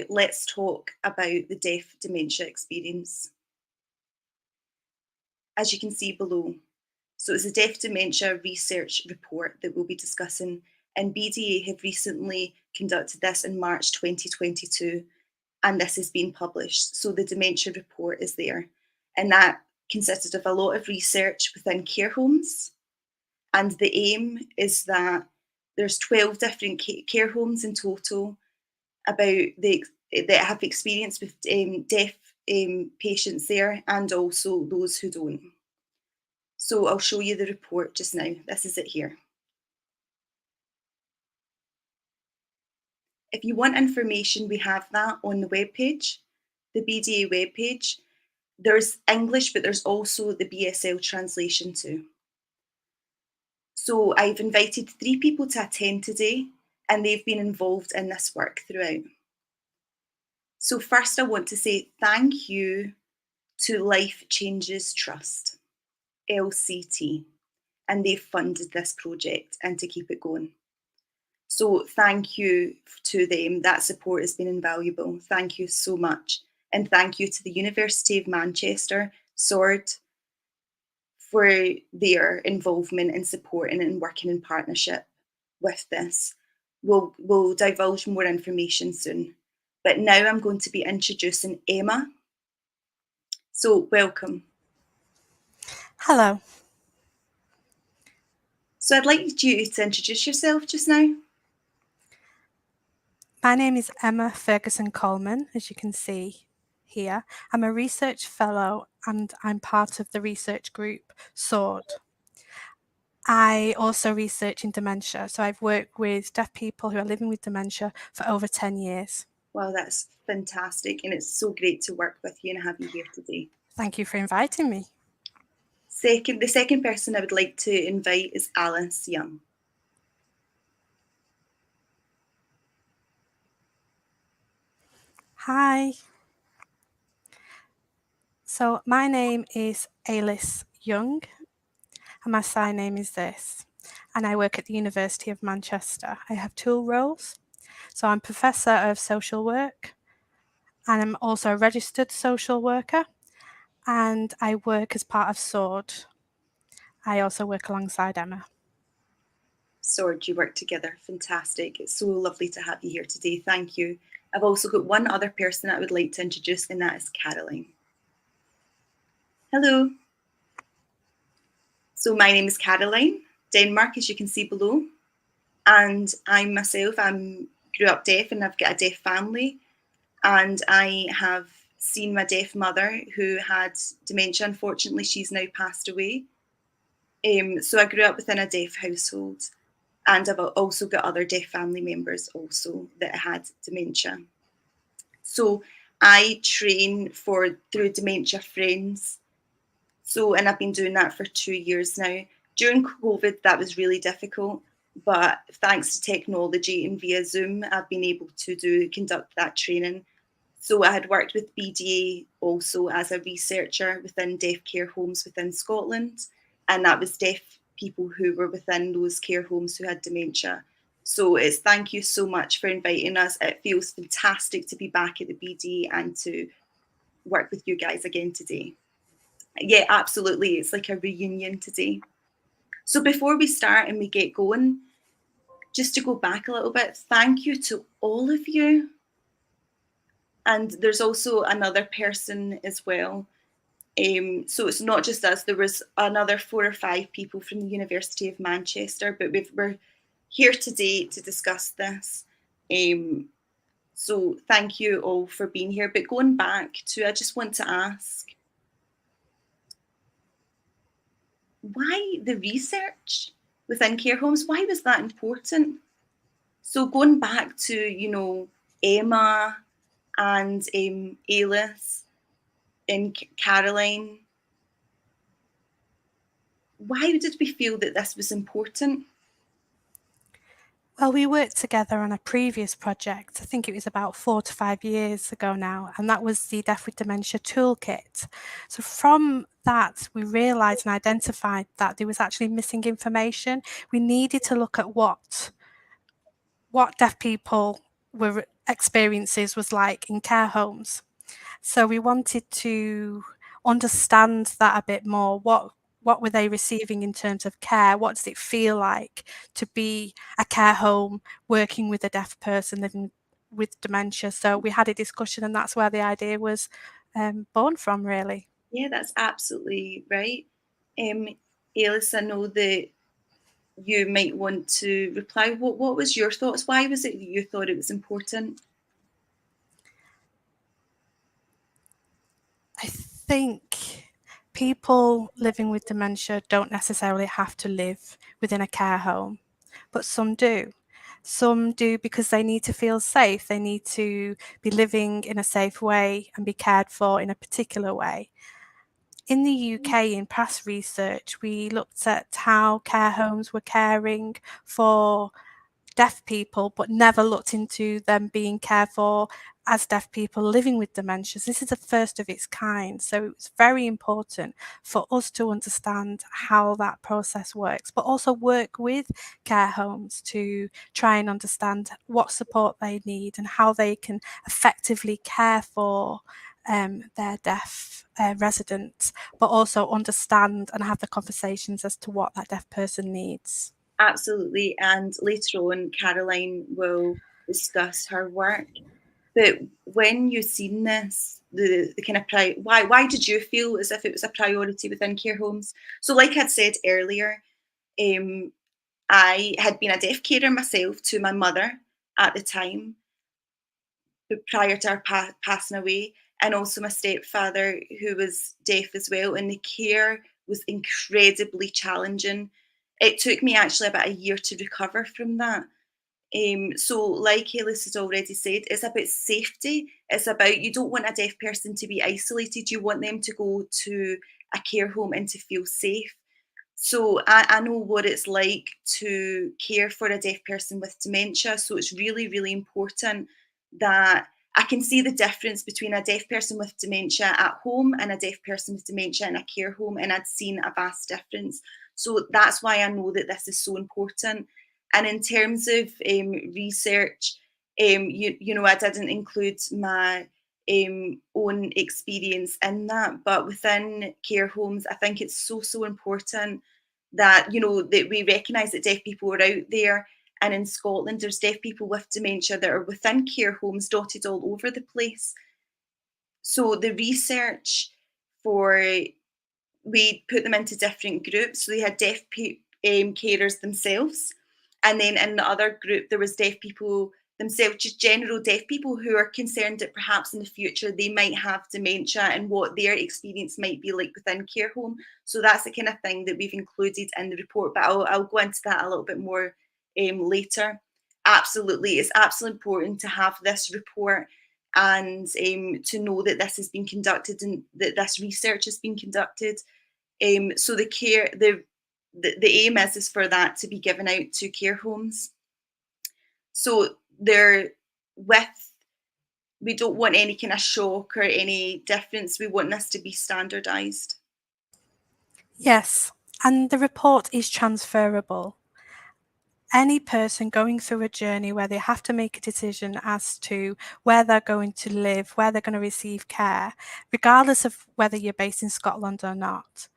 let's talk about the deaf dementia experience. As you can see below, so it's a deaf dementia research report that we'll be discussing, and BDA have recently conducted this in March 2022, and this has been published. So the dementia report is there, and that consisted of a lot of research within care homes, and the aim is that there's 12 different care homes in total about that have experience with deaf patients there, and also those who don't. So I'll show you the report just now. This is it here. If you want information, we have that on the webpage, the BDA webpage. There's English, but there's also the BSL translation too. So I've invited 3 people to attend today, and they've been involved in this work throughout. So first I want to say thank you to Life Changes Trust, LCT, and they've funded this project and to keep it going. So thank you to them. That support has been invaluable. Thank you so much. And thank you to the University of Manchester, SWORD, for their involvement in supporting and working in partnership with this. We'll divulge more information soon. But now I'm going to be introducing Emma. So welcome. Hello. So I'd like you to introduce yourself just now. My name is Emma Ferguson-Coleman, as you can see here. I'm a research fellow and I'm part of the research group SWORD. I also research in dementia, so I've worked with deaf people who are living with dementia for over 10 years. Wow, that's fantastic, and it's so great to work with you and have you here today. Thank you for inviting me. The second person I would like to invite is Alys Young. Hi. So my name is Alys Young, and my surname is this, and I work at the University of Manchester. I have 2 roles. So I'm Professor of Social Work, and I'm also a registered social worker, and I work as part of SWORD. I also work alongside Emma. SWORD, you work together. Fantastic. It's so lovely to have you here today. Thank you. I've also got one other person I would like to introduce, and that is Carolyn. Hello. So my name is Carolyn Denmark, as you can see below. And I myself, grew up deaf, and I've got a deaf family. And I have seen my deaf mother who had dementia. Unfortunately, she's now passed away. So I grew up within a deaf household, and I've also got other deaf family members also that had dementia. So I train through Dementia Friends. And I've been doing that for 2 years now. During COVID, that was really difficult, but thanks to technology and via Zoom, I've been able to conduct that training. So I had worked with BDA also as a researcher within deaf care homes within Scotland, and that was deaf people who were within those care homes who had dementia. So it's thank you so much for inviting us. It feels fantastic to be back at the BDA and to work with you guys again today. Yeah, absolutely. It's like a reunion today. So before we start and we get going, just to go back a little bit, thank you to all of you. And there's also another person as well. So it's not just us. There was another 4 or 5 people from the University of Manchester, but we're here today to discuss this. So thank you all for being here. But going back to, I just want to ask, why the research within care homes? Why was that important? So going back to, Emma and Alys and Caroline, why did we feel that this was important? Well, we worked together on a previous project. I think it was about 4 to 5 years ago now, and that was the Deaf with Dementia Toolkit. So from that, we realised and identified that there was actually missing information. We needed to look at what deaf people were experiences was like in care homes. So we wanted to understand that a bit more. What were they receiving in terms of care? What does it feel like to be a care home working with a deaf person living with dementia? So we had a discussion, and that's where the idea was born from, really. Yeah, that's absolutely right. Alys, I know that you might want to reply. What was your thoughts? Why was it that you thought it was important? I think people living with dementia don't necessarily have to live within a care home, but some do. Some do because they need to feel safe. They need to be living in a safe way and be cared for in a particular way. In the UK, in past research, we looked at how care homes were caring for deaf people, but never looked into them being cared for as deaf people living with dementias. This is the first of its kind. So it's very important for us to understand how that process works, but also work with care homes to try and understand what support they need and how they can effectively care for their deaf residents, but also understand and have the conversations as to what that deaf person needs. Absolutely. And later on, Caroline will discuss her work. But when you've seen this, the kind of why did you feel as if it was a priority within care homes? So, like I'd said earlier, um, I had been a deaf carer myself to my mother at the time, but prior to her passing away, and also my stepfather, who was deaf as well. And the care was incredibly challenging. It took me actually about a year to recover from that. So, like Alys has already said, it's about safety. It's about you don't want a deaf person to be isolated. You want them to go to a care home and to feel safe. So I know what it's like to care for a deaf person with dementia. So it's really, really important that I can see the difference between a deaf person with dementia at home and a deaf person with dementia in a care home. And I'd seen a vast difference. So that's why I know that this is so important. And in terms of research, you know, I didn't include my own experience in that, but within care homes, I think it's so, so important that, you know, that we recognise that deaf people are out there. And in Scotland, there's deaf people with dementia that are within care homes dotted all over the place. So the research for we put them into different groups. So they had deaf carers themselves, and then in the other group there was deaf people themselves, just general deaf people who are concerned that perhaps in the future they might have dementia and what their experience might be like within care home. So that's the kind of thing that we've included in the report, but I'll go into that a little bit more later. Absolutely, it's absolutely important to have this report and to know that this has been conducted and that this research has been conducted. So the aim is for that to be given out to care homes. So they're with we don't want any kind of shock or any difference. We want this to be standardised. Yes, and the report is transferable. Any person going through a journey where they have to make a decision as to where they're going to live, where they're going to receive care, regardless of whether you're based in Scotland or not,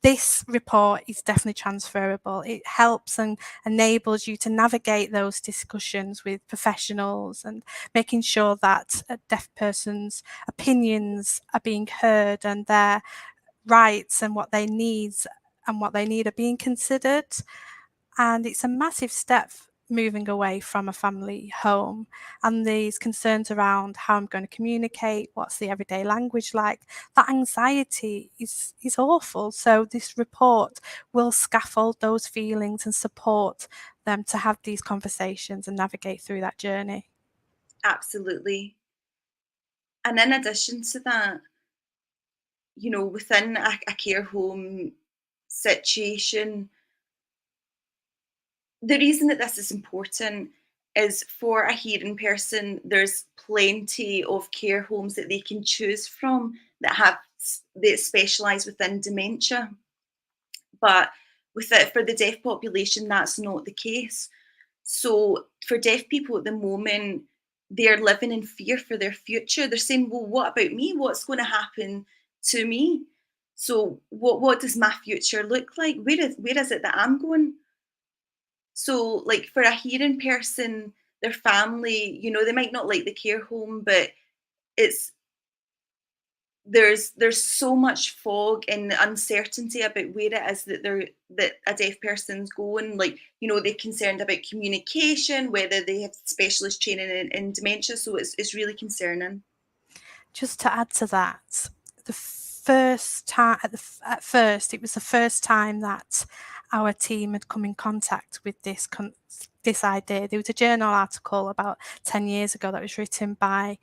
this report is definitely transferable. It helps and enables you to navigate those discussions with professionals and making sure that a deaf person's opinions are being heard and their rights and what they need are being considered. And it's a massive step moving away from a family home and these concerns around how I'm going to communicate, what's the everyday language like. That anxiety is awful. So this report will scaffold those feelings and support them to have these conversations and navigate through that journey. Absolutely. And in addition to that, you know, within a care home situation, the reason that this is important is for a hearing person, there's plenty of care homes that they can choose from that specialise within dementia. But with it, for the deaf population, that's not the case. So for deaf people at the moment, they're living in fear for their future. They're saying, well, what about me? What's going to happen to me? So what does my future look like? Where is it that I'm going? So like for a hearing person, their family, they might not like the care home, but it's there's so much fog and uncertainty about where it is that a deaf person's going. Like, they're concerned about communication, whether they have specialist training in dementia. So it's really concerning. Just to add to that, the first time at first it was the first time that our team had come in contact with this idea. There was a journal article about 10 years ago that was written by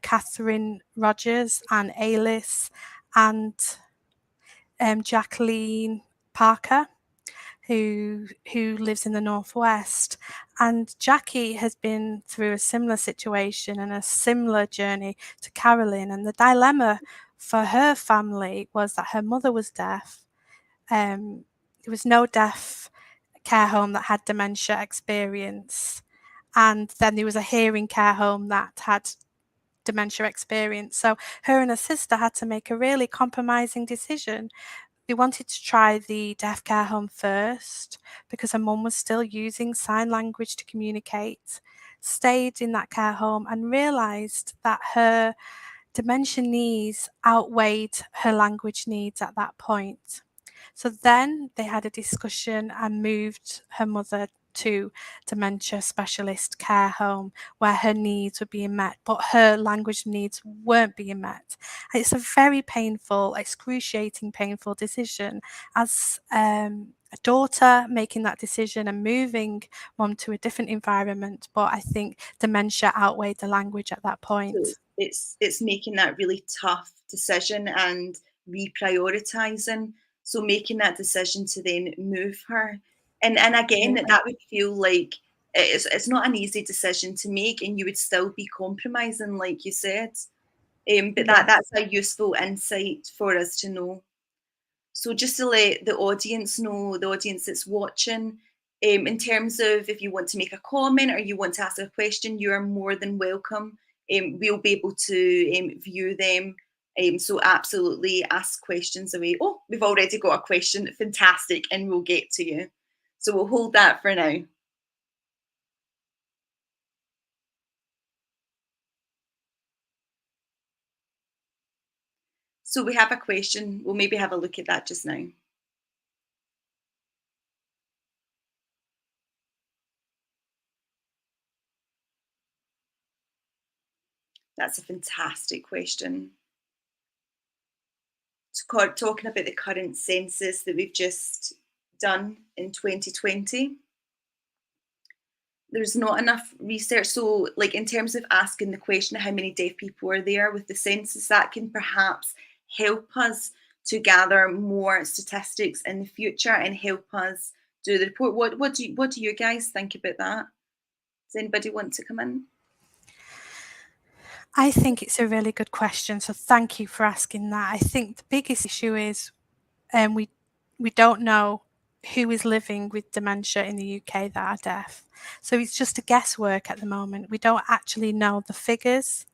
Catherine Rogers and Alys and Jacqueline Parker, who lives in the Northwest. And Jackie has been through a similar situation and a similar journey to Carolyn. And the dilemma for her family was that her mother was deaf. There was no deaf care home that had dementia experience. And then there was a hearing care home that had dementia experience. So her and her sister had to make a really compromising decision. They wanted to try the deaf care home first because her mum was still using sign language to communicate, stayed in that care home and realised that her dementia needs outweighed her language needs at that point. So then they had a discussion and moved her mother to dementia specialist care home where her needs were being met, but her language needs weren't being met. And it's a very painful, excruciating, painful decision as a daughter making that decision and moving mum to a different environment. But I think dementia outweighed the language at that point. So it's making that really tough decision and reprioritizing. So making that decision to then move her. And again, Absolutely. that would feel like it's not an easy decision to make, and you would still be compromising, like you said. But Yeah. that's a useful insight for us to know. So just to let the audience know, the audience that's watching, in terms of if you want to make a comment or you want to ask a question, you are more than welcome. We'll be able to view them. So absolutely ask questions away. Oh, we've already got a question. Fantastic. And we'll get to you. So we'll hold that for now. So we have a question. We'll maybe have a look at that just now. That's a fantastic question. Talking about the current census that we've just done in 2020, there's not enough research. So, like in terms of asking the question, how many deaf people are there with the census, that can perhaps help us to gather more statistics in the future and help us do the report. What do you guys think about that? Does anybody want to come in? I think it's a really good question. So thank you for asking that. I think the biggest issue is we don't know who is living with dementia in the UK that are deaf. So it's just a guesswork at the moment. We don't actually know the figures.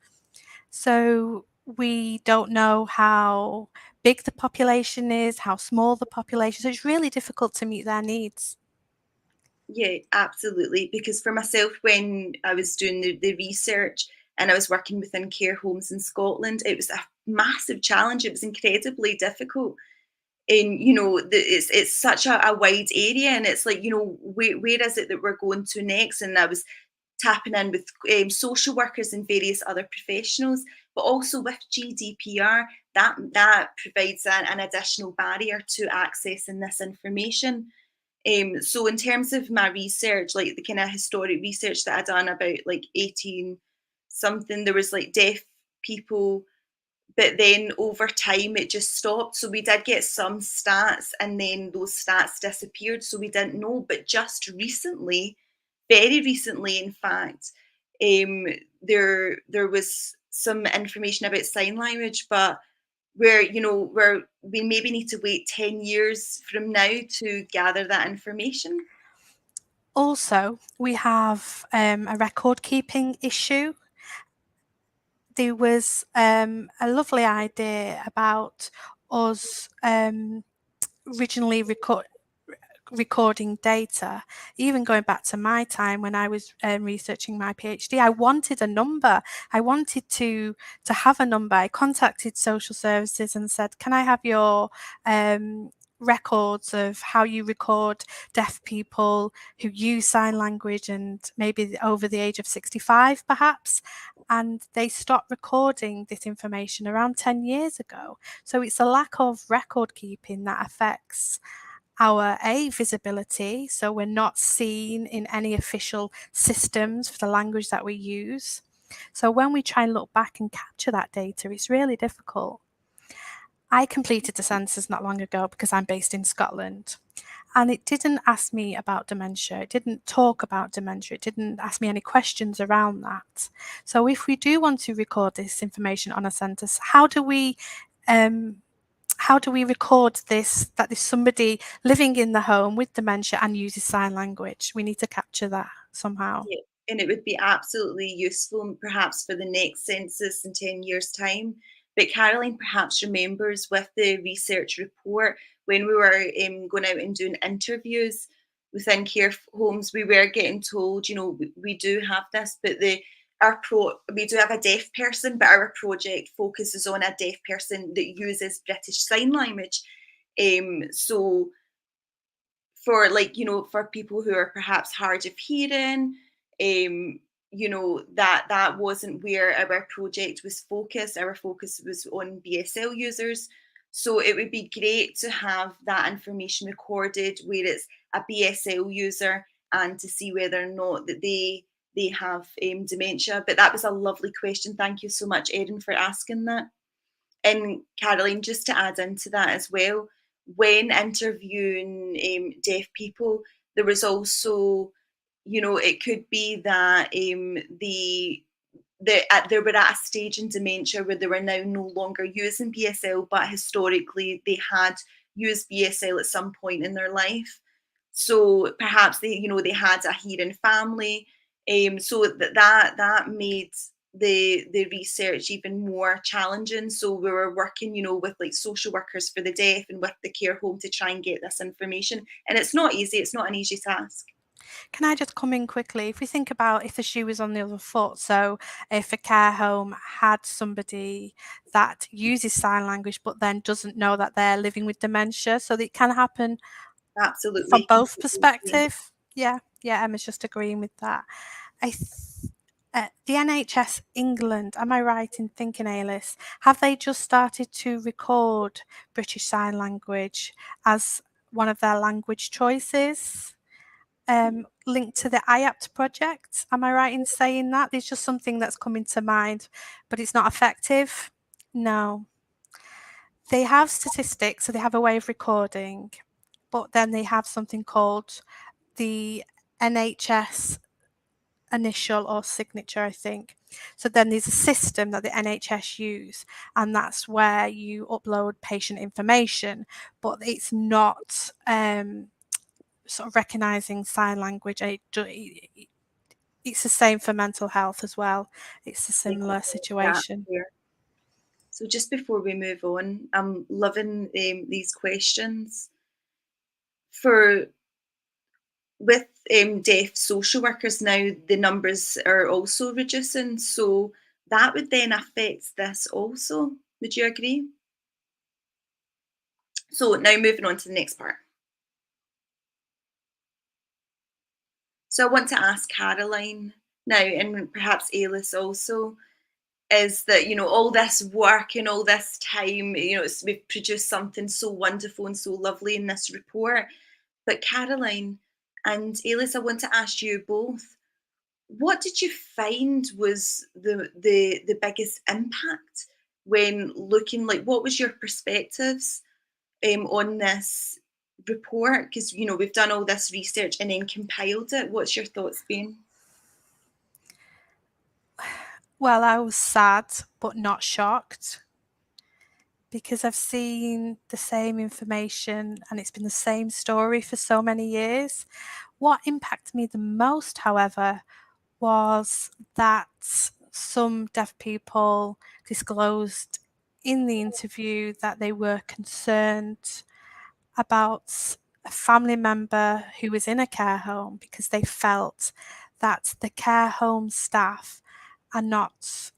So we don't know how big the population is, how small the population is. So it's really difficult to meet their needs. Yeah, absolutely. Because for myself, when I was doing the research and I was working within care homes in Scotland, it was a massive challenge. It was incredibly difficult. And it's such a wide area, and it's like, where is it that we're going to next? And I was tapping in with social workers and various other professionals, but also with GDPR, that provides an additional barrier to accessing this information. So in terms of my research, like the kind of historic research that I done about like 18 something, there was like deaf people, but then over time it just stopped. So we did get some stats and then those stats disappeared. So we didn't know. But just recently, very recently, in fact, um, there was some information about sign language, but where we maybe need to wait 10 years from now to gather that information. Also, we have a record keeping issue. there was a lovely idea about us originally recording data, even going back to my time when I was researching my PhD. I wanted a number. I wanted to have a number. I contacted social services and said, can I have your records of how you record deaf people who use sign language and maybe over the age of 65 perhaps? And they stopped recording this information around 10 years ago. So it's a lack of record keeping that affects our visibility, so we're not seen in any official systems for the language that we use. So when we try and look back and capture that data, it's really difficult. I completed the census not long ago because I'm based in Scotland, and it didn't ask me about dementia. It didn't talk about dementia. It didn't ask me any questions around that. So if we do want to record this information on a census, how do we record this, that there's somebody living in the home with dementia and uses sign language? We need to capture that somehow. Yeah, and it would be absolutely useful perhaps for the next census in 10 years' time. But Caroline perhaps remembers with the research report when we were going out and doing interviews within care homes, we were getting told, we do have this, but we do have a deaf person, but our project focuses on a deaf person that uses British Sign Language. So for for people who are perhaps hard of hearing, that wasn't where our project was focused. Our focus was on BSL users. So it would be great to have that information recorded where it's a BSL user and to see whether or not that they have dementia. But that was a lovely question. Thank you so much, Erin, for asking that. And Caroline, just to add into that as well, when interviewing deaf people, there was also, it could be that they were at a stage in dementia where they were now no longer using BSL, but historically they had used BSL at some point in their life. So perhaps they had a hearing family, so that made the research even more challenging. So we were working, with like social workers for the deaf and with the care home to try and get this information. And it's not easy. It's not an easy task. Can I just come in quickly? If we think about if the shoe was on the other foot, so if a care home had somebody that uses sign language but then doesn't know that they're living with dementia, so it can happen from Absolutely. both Completely agree. perspective. Yeah, Emma's just agreeing with that. The NHS England, am I right in thinking, Alys, have they just started to record British Sign Language as one of their language choices? Linked to the IAPT project. Am I right in saying that? There's just something that's coming to mind, but it's not effective. No. They have statistics, so they have a way of recording, but then they have something called the NHS initial or signature, I think. So then there's a system that the NHS use, and that's where you upload patient information, but it's not sort of recognising sign language. It's the same for mental health as well. It's a similar Yeah, situation. clear. So just before we move on, I'm loving these questions. For with deaf social workers now, the numbers are also reducing. So that would then affect this also. Would you agree? So now moving on to the next part. So I want to ask Caroline now, and perhaps Alys also, is that all this work and all this time, we've produced something so wonderful and so lovely in this report. But Caroline and Alys, I want to ask you both, what did you find was the biggest impact when looking, like, what was your perspectives on this report? Because we've done all this research and then compiled it. What's your thoughts been? Well, I was sad but not shocked because I've seen the same information and it's been the same story for so many years. What impacted me the most, however, was that some deaf people disclosed in the interview that they were concerned about a family member who was in a care home because they felt that the care home staff are not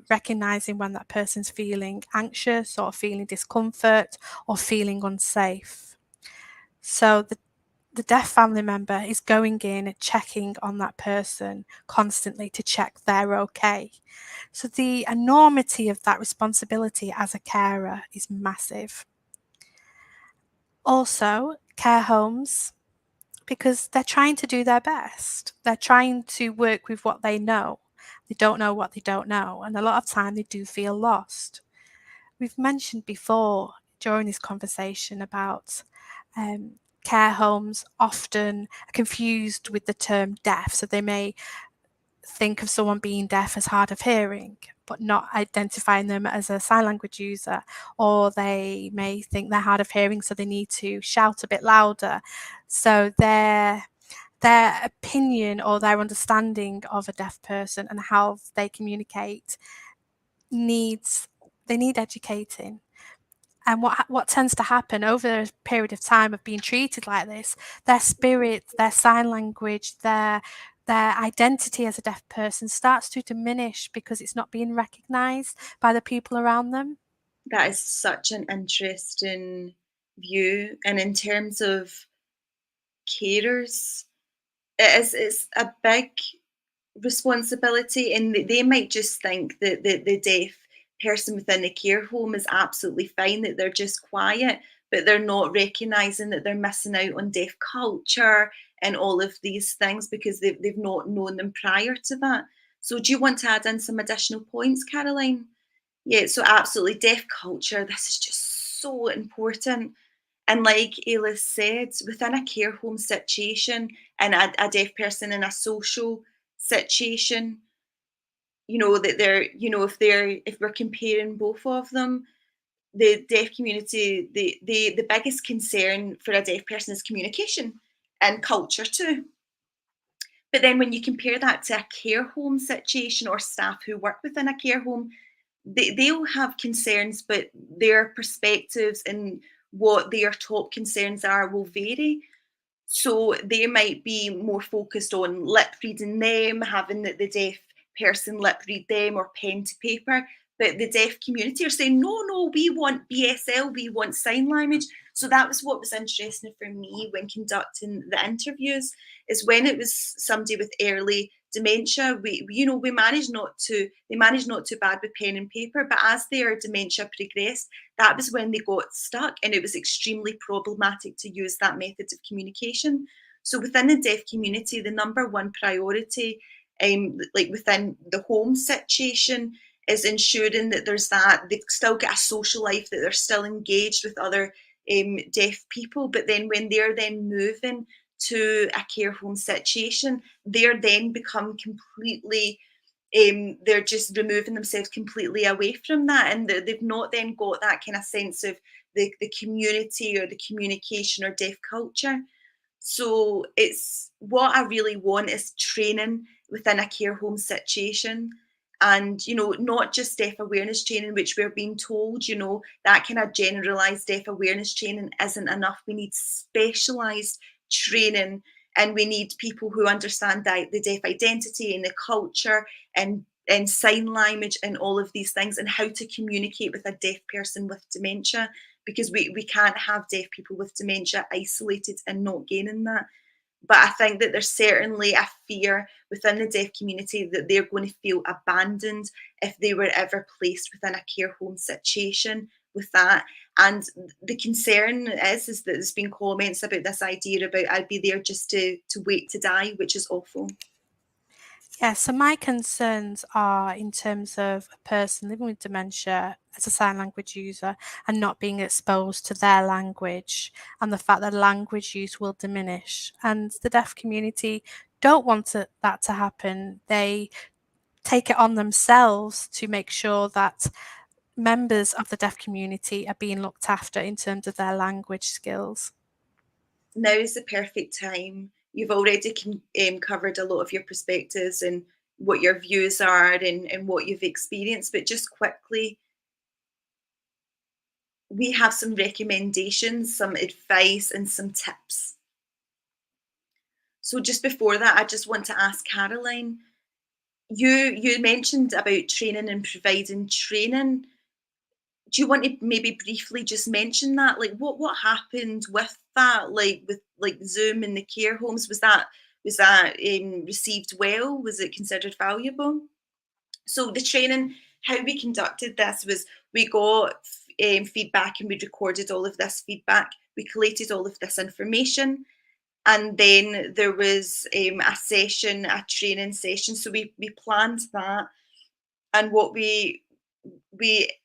recognising when that person's feeling anxious or feeling discomfort or feeling unsafe. So the deaf family member is going in and checking on that person constantly to check they're okay. So the enormity of that responsibility as a carer is massive. Also, care homes, because they're trying to do their best. They're trying to work with what they know. They don't know what they don't know, and a lot of time they do feel lost. We've mentioned before during this conversation about care homes often are confused with the term deaf, so they may think of someone being deaf as hard of hearing, but not identifying them as a sign language user, or they may think they're hard of hearing, so they need to shout a bit louder. So their opinion or their understanding of a deaf person and how they communicate they need educating. And what tends to happen over a period of time of being treated like this, their spirit, their sign language, their identity as a deaf person starts to diminish because it's not being recognised by the people around them. That is such an interesting view. And in terms of carers, it's a big responsibility, and they might just think that the deaf person within the care home is absolutely fine, that they're just quiet, but they're not recognizing that they're missing out on deaf culture and all of these things because they've not known them prior to that. So do you want to add in some additional points, Caroline? Yeah, so absolutely, deaf culture, this is just so important. And like Alys said, within a care home situation and a deaf person in a social situation, that they're, if we're comparing both of them, the deaf community, the biggest concern for a deaf person is communication and culture too. But then when you compare that to a care home situation or staff who work within a care home, they'll have concerns, but their perspectives and what their top concerns are will vary. So they might be more focused on lip reading them, having the deaf person lip read them or pen to paper. But the deaf community are saying, no, no, we want BSL, we want sign language. So that was what was interesting for me when conducting the interviews, is when it was somebody with early dementia, we managed not to, they managed not too bad with pen and paper, but as their dementia progressed, that was when they got stuck, and it was extremely problematic to use that method of communication. So within the deaf community, the number one priority, like within the home situation, is ensuring that they've still got a social life, that they're still engaged with other deaf people. But then when they're then moving to a care home situation, they're then become completely they're just removing themselves completely away from that, and they've not then got that kind of sense of the community or the communication or deaf culture. So it's what I really want is training within a care home situation. And, not just deaf awareness training, which we're being told, that kind of generalized deaf awareness training isn't enough. We need specialized training, and we need people who understand the deaf identity and the culture and sign language and all of these things, and how to communicate with a deaf person with dementia, because we can't have deaf people with dementia isolated and not gaining that. But I think that there's certainly a fear within the deaf community that they're going to feel abandoned if they were ever placed within a care home situation with that. And the concern is that there's been comments about this idea about I'd be there just to wait to die, which is awful. Yeah, so my concerns are in terms of a person living with dementia as a sign language user and not being exposed to their language, and the fact that language use will diminish. And the deaf community don't want that to happen. They take it on themselves to make sure that members of the deaf community are being looked after in terms of their language skills. Now is the perfect time. You've already covered a lot of your perspectives, and what your views are and what you've experienced, but just quickly, we have some recommendations, some advice, and some tips. So just before that, I just want to ask Caroline, you mentioned about training and providing training. Do you want to maybe briefly just mention that? Like what happened with that? Like with like Zoom in the care homes, was that received well? Was it considered valuable? So the training, how we conducted this was we got feedback and we recorded all of this feedback. We collated all of this information, and then there was a session, a training session. So we planned that, and what we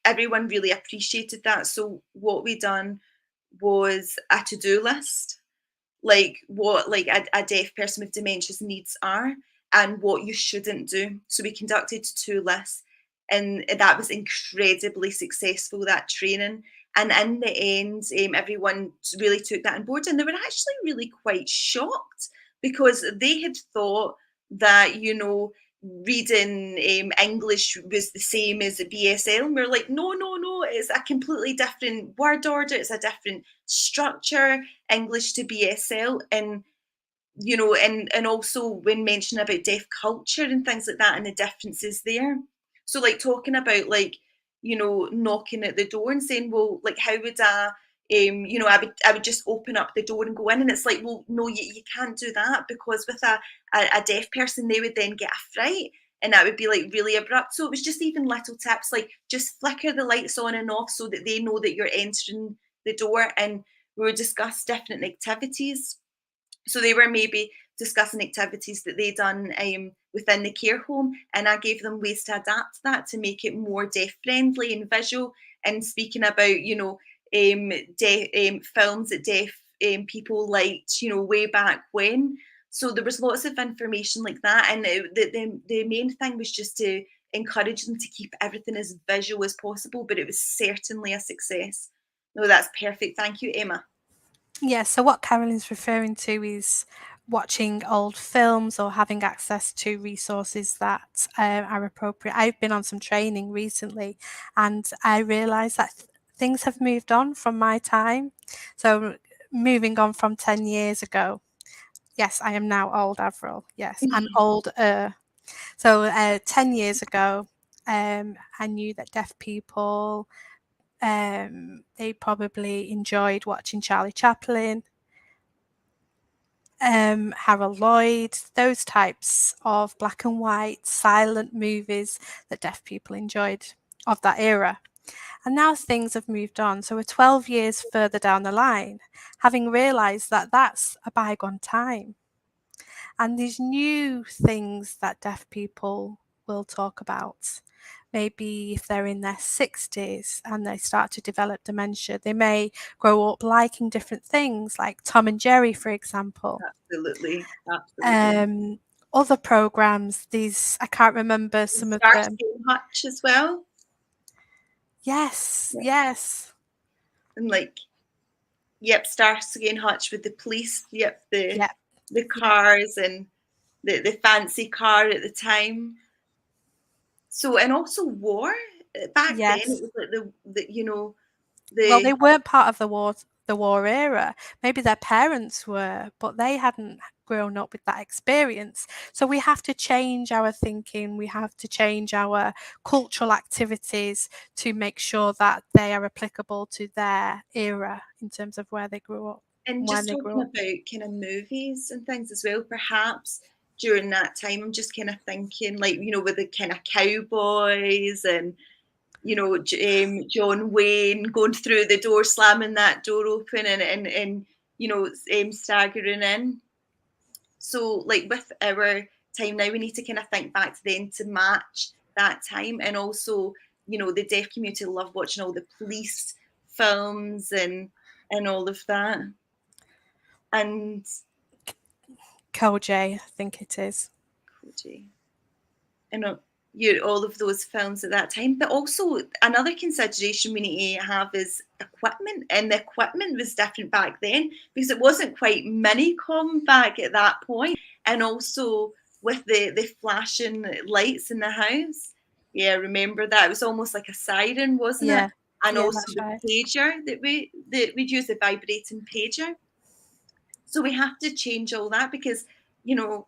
everyone really appreciated that. So what we done was a to-do list, like what like a deaf person with dementia's needs are and what you shouldn't do. So we conducted two lists, and that was incredibly successful, that training. And in the end, everyone really took that on board, and they were actually really quite shocked because they had thought that reading English was the same as a BSL, and we're like, no, no, no, it's a completely different word order, it's a different structure, English to BSL. And and also when mentioning about deaf culture and things like that and the differences there. So like talking about like, knocking at the door and saying, well, like how would I would just open up the door and go in, and it's like, well, no, you can't do that, because with a deaf person, they would then get a fright, and that would be like really abrupt. So it was just even little tips like just flicker the lights on and off so that they know that you're entering the door. And we would discuss different activities. So they were maybe discussing activities that they done within the care home, and I gave them ways to adapt that to make it more deaf friendly and visual, and speaking about films that deaf people liked way back when. So there was lots of information like that, and the main thing was just to encourage them to keep everything as visual as possible, but it was certainly a success. No, that's perfect. Thank you, Emma. Yeah, so what Carolyn's referring to is watching old films or having access to resources that are appropriate. I've been on some training recently, and I realised that things have moved on from my time. So moving on from 10 years ago. Yes, I am now old, Avril. Yes, I'm older. So 10 years ago, I knew that deaf people, they probably enjoyed watching Charlie Chaplin, Harold Lloyd, those types of black and white silent movies that deaf people enjoyed of that era. And now things have moved on. So we're 12 years further down the line, having realised that that's a bygone time. And these new things that deaf people will talk about, maybe if they're in their 60s and they start to develop dementia, they may grow up liking different things like Tom and Jerry, for example. Absolutely, absolutely. Other programs, these, I can't remember some of them. Starsky and Hutch as well. Yes, Yeah. yes. And like, yep, Starsky and Hutch with the police. Yep, Yep. the cars and the fancy car at the time. So, and also war. Back then, it Yes. was like Well, the they weren't part of the war era. Maybe their parents were, but they hadn't grown up with that experience. So we have to change our thinking. We have to change our cultural activities to make sure that they are applicable to their era in terms of where they grew up, and when just they talking grew up. about kind of movies and things as well. Perhaps during that time, I'm just kind of thinking like with the kind of cowboys and John Wayne going through the door, slamming that door open, and staggering in. So, like with our time now, we need to kind of think back to then to match that time, and also, the deaf community love watching all the police films and all of that, and Koj, I think it is. Koji. And all of those films at that time. But also another consideration we need to have is equipment, and the equipment was different back then because it wasn't quite Minicom back at that point, and also with the flashing lights in the house. Yeah, remember that? It was almost like a siren, wasn't it? Yeah, And yeah, also that's the right. pager that we'd use, the vibrating pager. So we have to change all that because, you know,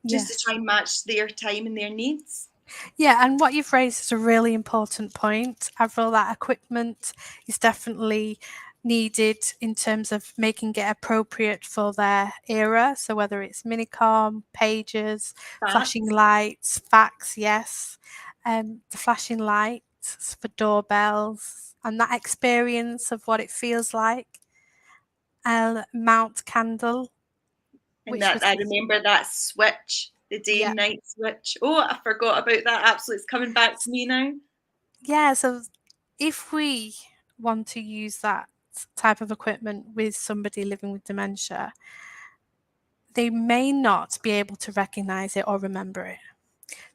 just to Yes. try and match their time and their needs. Yeah, and what you've raised is a really important point. I feel that equipment is definitely needed in terms of making it appropriate for their era. So whether it's minicom, pages, flashing Facts. lights, fax, yes, the flashing lights for doorbells, and that experience of what it feels like. Mount candle, And which that was I this, remember that switch, the day yeah, and night switch. Oh, I forgot about that. Absolutely, it's coming back to me now. yeah. So if we want to use that type of equipment with somebody living with dementia, they may not be able to recognize it or remember it.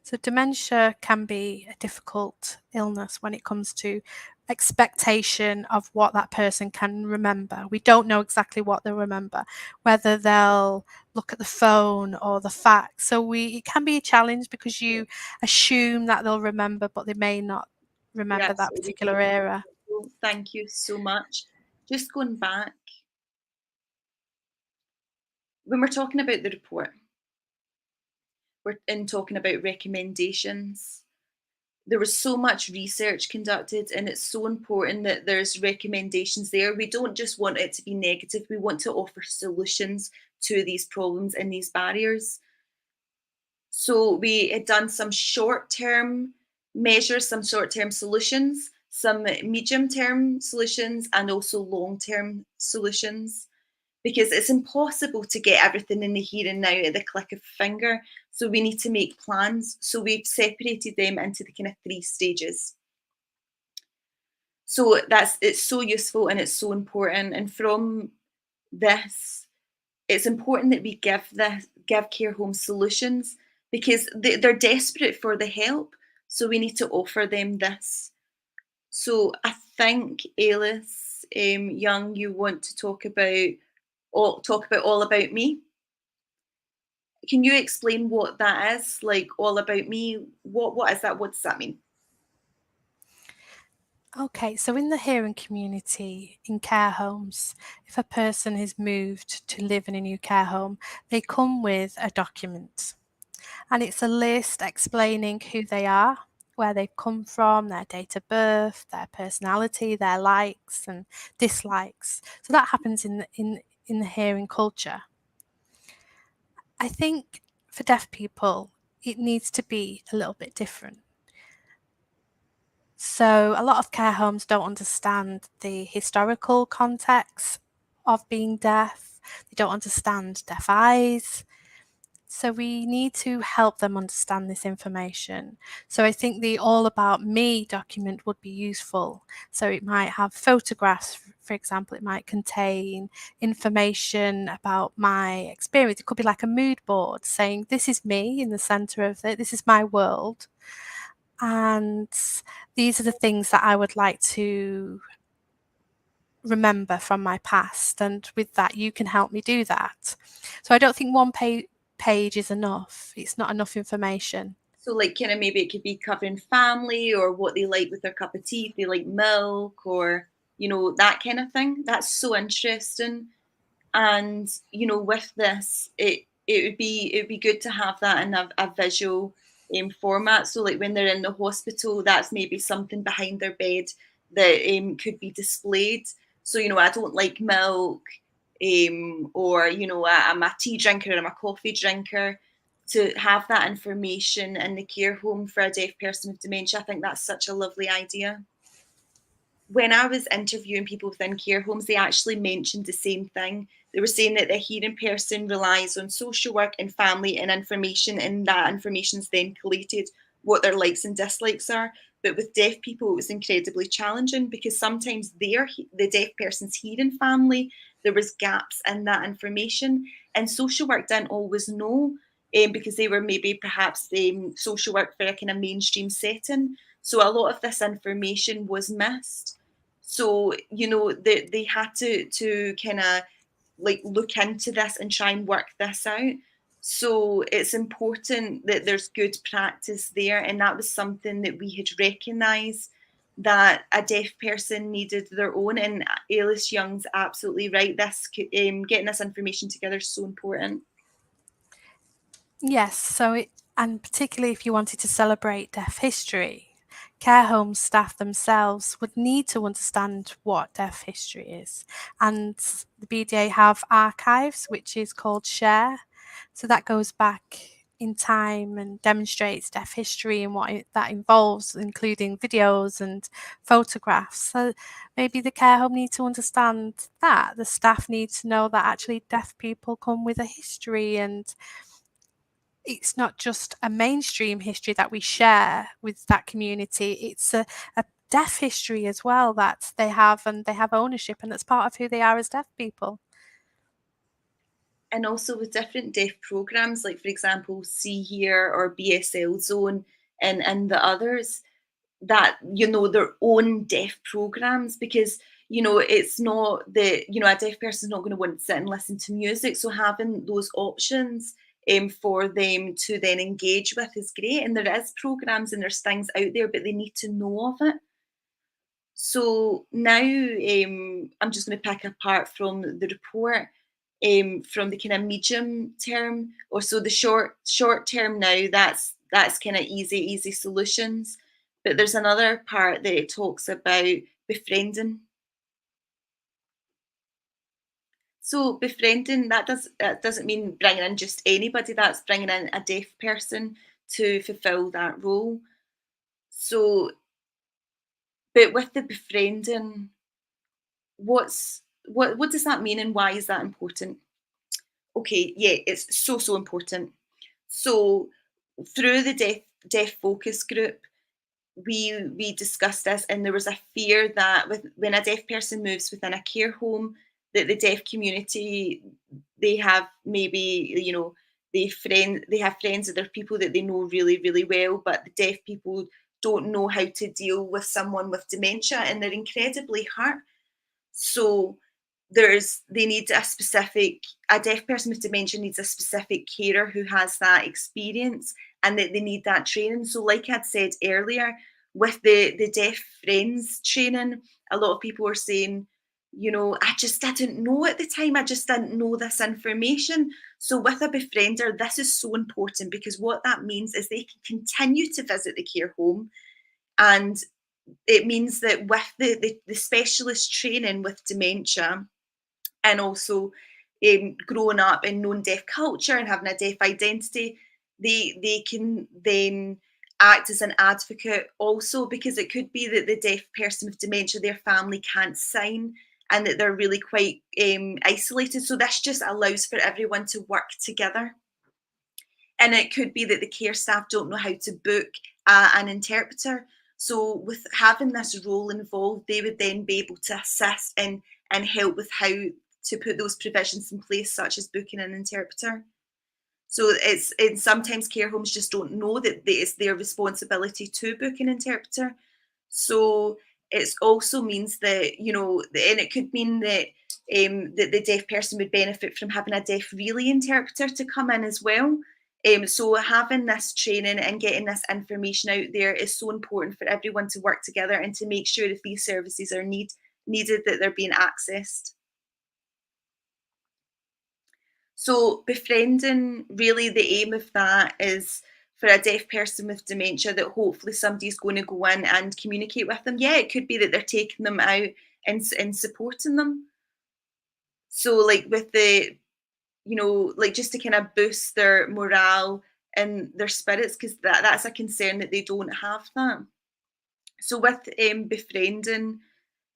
So, dementia can be a difficult illness when it comes to expectation of what that person can remember. We don't know exactly what they'll remember, whether they'll look at the phone or the facts. So, it can be a challenge because Yeah, you assume that they'll remember, but they may not you're remember that absolutely particular right. era. So thank you so much. Just going back, when we're talking about the report, we're in talking about recommendations. There was so much research conducted, and it's so important that there's recommendations there. We don't just want it to be negative, we want to offer solutions to these problems and these barriers. So we had done some short-term measures, some short-term solutions, some medium-term solutions, and also long-term solutions, because it's impossible to get everything in the here and now at the click of a finger. So we need to make plans. So we've separated them into the kind of three stages. So it's so useful and it's so important. And from this, it's important that we give care homes solutions because they're desperate for the help. So we need to offer them this. So I think Alys Young, you want to talk about all about me. Can you explain what that is? Like all about me? What is that? What does that mean? Okay, so in the hearing community, in care homes, if a person is moved to live in a new care home, they come with a document. And it's a list explaining who they are, where they've come from, their date of birth, their personality, their likes and dislikes. So that happens in the hearing culture. I think for deaf people, it needs to be a little bit different. So a lot of care homes don't understand the historical context of being deaf. They don't understand deaf eyes. So we need to help them understand this information. So I think the All About Me document would be useful. So it might have photographs, for example, it might contain information about my experience. It could be like a mood board saying, this is me in the center of it, this is my world. And these are the things that I would like to remember from my past. And with that, you can help me do that. So I don't think one page is enough. It's not enough information. So like kind of maybe it could be covering family or what they like with their cup of tea, if they like milk or that kind of thing. That's so interesting. And with this, it would be good to have that in a visual format. So like when they're in the hospital, that's maybe something behind their bed that could be displayed. So I don't like milk, or I'm a tea drinker, I'm a coffee drinker. To have that information in the care home for a deaf person with dementia, I think that's such a lovely idea. When I was interviewing people within care homes, they actually mentioned the same thing. They were saying that the hearing person relies on social work and family and information, and that information is then collated, what their likes and dislikes are. But with deaf people, it was incredibly challenging because sometimes the deaf person's hearing family, there was gaps in that information, and social work didn't always know, because they were maybe perhaps social work for a kind of mainstream setting. So a lot of this information was missed. So they had to kind of like look into this and try and work this out. So it's important that there's good practice there, and that was something that we had recognised, that a deaf person needed their own. And Alys Young's absolutely right. This getting this information together is so important. Yes, and particularly if you wanted to celebrate deaf history, care home staff themselves would need to understand what deaf history is. And the BDA have archives, which is called Share. So that goes back in time and demonstrates deaf history and what that involves, including videos and photographs. So maybe the care home need to understand that. The staff need to know that actually deaf people come with a history, and it's not just a mainstream history that we share with that community, it's a deaf history as well that they have, and they have ownership, and that's part of who they are as deaf people. And also with different deaf programs, like for example, See Here or BSL Zone and the others, that, you know, their own deaf programs, because, you know, it's not that, you know, a deaf person's not going to want to sit and listen to music. So having those options for them to then engage with is great. And there is programs and there's things out there, but they need to know of it. So now I'm just going to pick apart from the report, from the kind of medium term, or so the short term now. That's kind of easy solutions. But there's another part that it talks about befriending. So befriending, that doesn't mean bringing in just anybody. That's bringing in a deaf person to fulfil that role. So, but with the befriending, what does that mean, and why is that important? Okay, yeah, it's so important. So through the deaf focus group, we discussed this, and there was a fear that when a deaf person moves within a care home, that the deaf community, they have maybe, you know, they have friends that they're people that they know really well, but the deaf people don't know how to deal with someone with dementia, and they're incredibly hurt. So they need a deaf person with dementia needs a specific carer who has that experience, and that they need that training. So like I'd said earlier, with the deaf friends training, a lot of people are saying, you know, I just didn't know at the time, I just didn't know this information. So with a befriender, this is so important, because what that means is they can continue to visit the care home, and it means that with the specialist training with dementia, and also growing up in known deaf culture and having a deaf identity, they can then act as an advocate also, because it could be that the deaf person with dementia, their family can't sign, and that they're really quite isolated. So this just allows for everyone to work together. And it could be that the care staff don't know how to book an interpreter. So with having this role involved, they would then be able to assist and help with how to put those provisions in place, such as booking an interpreter. So sometimes care homes just don't know that it's their responsibility to book an interpreter. So it also means that, you know, and it could mean that that the deaf person would benefit from having a deaf relay interpreter to come in as well. So having this training and getting this information out there is so important for everyone to work together and to make sure if these services are needed, that they're being accessed. So befriending, really the aim of that is for a deaf person with dementia, that hopefully somebody's going to go in and communicate with them. Yeah, it could be that they're taking them out and supporting them. So like with the, you know, like just to kind of boost their morale and their spirits, because that's a concern that they don't have that. So with befriending,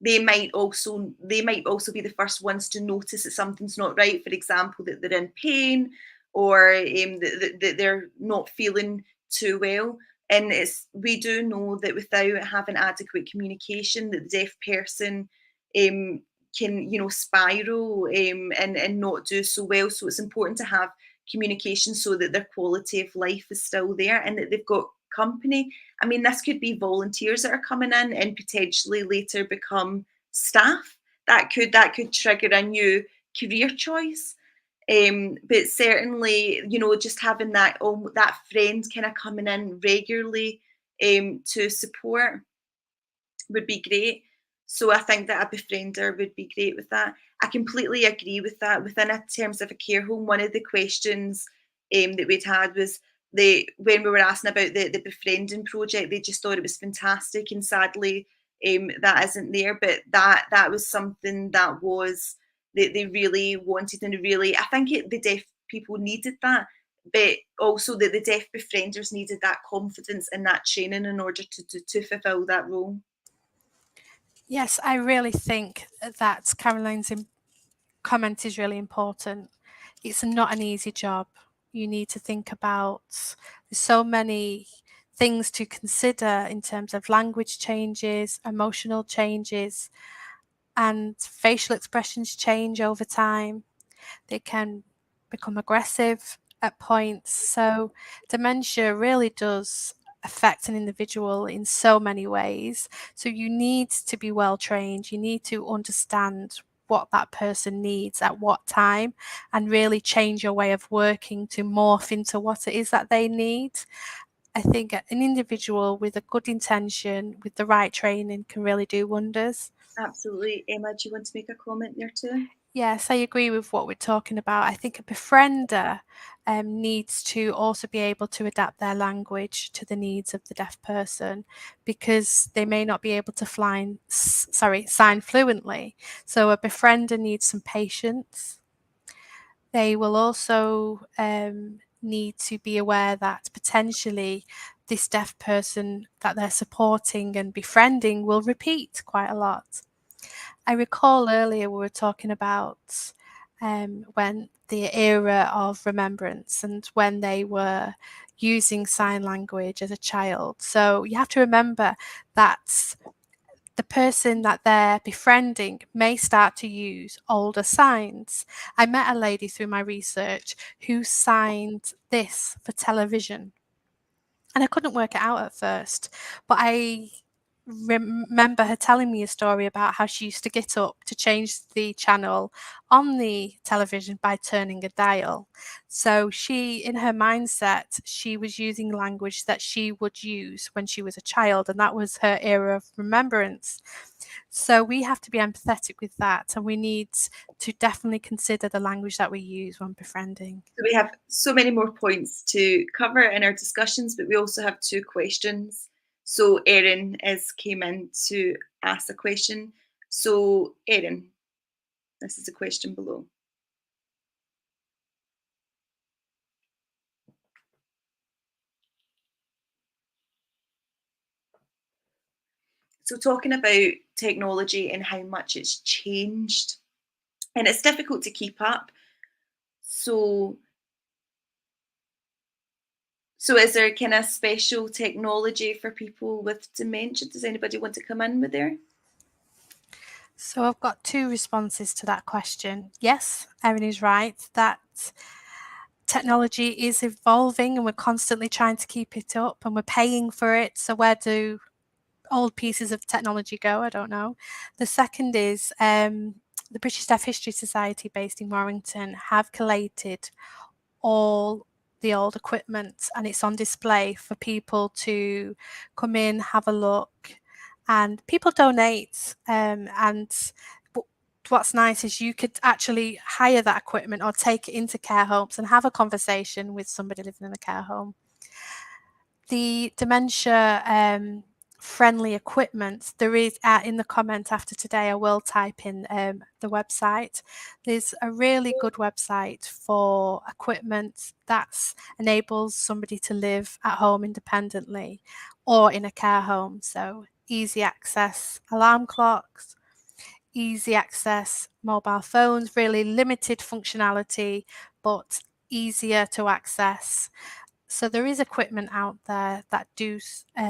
they might also be the first ones to notice that something's not right. For example, that they're in pain, or that they're not feeling too well. And we do know that without having adequate communication, that the deaf person um, can, you know, spiral and not do so well. So it's important to have communication so that their quality of life is still there, and that they've got company. I mean, this could be volunteers that are coming in and potentially later become staff. That could trigger a new career choice. But certainly, just having that friend kind of coming in regularly to support would be great. So I think that a befriender would be great with that. I completely agree with that. Within terms of a care home, one of the questions that we'd had was when we were asking about the befriending project, they just thought it was fantastic, and sadly, that isn't there. But that was something that they really wanted, and really, I think the deaf people needed that, but also the deaf befrienders needed that confidence and that training in order to fulfill that role. Yes, I really think that Caroline's comment is really important. It's not an easy job. You need to think about, there's so many things to consider in terms of language changes, emotional changes, and facial expressions change over time. They can become aggressive at points. So dementia really does affect an individual in so many ways. So you need to be well trained. You need to understand what that person needs at what time, and really change your way of working to morph into what it is that they need. I think an individual with a good intention, with the right training, can really do wonders. Absolutely. Emma, do you want to make a comment there too? Yes, I agree with what we're talking about. I think a befriender needs to also be able to adapt their language to the needs of the deaf person, because they may not be able to sign fluently. So a befriender needs some patience. They will also need to be aware that potentially this deaf person that they're supporting and befriending will repeat quite a lot. I recall earlier we were talking about when the era of remembrance and when they were using sign language as a child. So you have to remember that the person that they're befriending may start to use older signs. I met a lady through my research who signed this for television, and I couldn't work it out at first, but I remember her telling me a story about how she used to get up to change the channel on the television by turning a dial. So she, in her mindset, she was using language that she would use when she was a child, and that was her era of remembrance. So we have to be empathetic with that, and we need to definitely consider the language that we use when befriending. So we have so many more points to cover in our discussions, but we also have two questions. So Erin came in to ask a question. So Erin, this is a question below. So talking about technology and how much it's changed, and it's difficult to keep up. So is there kind of special technology for people with dementia? Does anybody want to come in with there? So I've got two responses to that question. Yes, Erin is right that technology is evolving and we're constantly trying to keep it up and we're paying for it. So where do old pieces of technology go? I don't know. The second is the British Deaf History Society, based in Warrington, have collated all the old equipment, and it's on display for people to come in, have a look, and people donate. And what's nice is you could actually hire that equipment or take it into care homes and have a conversation with somebody living in a care home. The dementia friendly equipment, there is in the comment after today, I will type in the website. There's a really good website for equipment that enables somebody to live at home independently or in a care home. So easy access alarm clocks, easy access mobile phones, really limited functionality, but easier to access. So there is equipment out there that do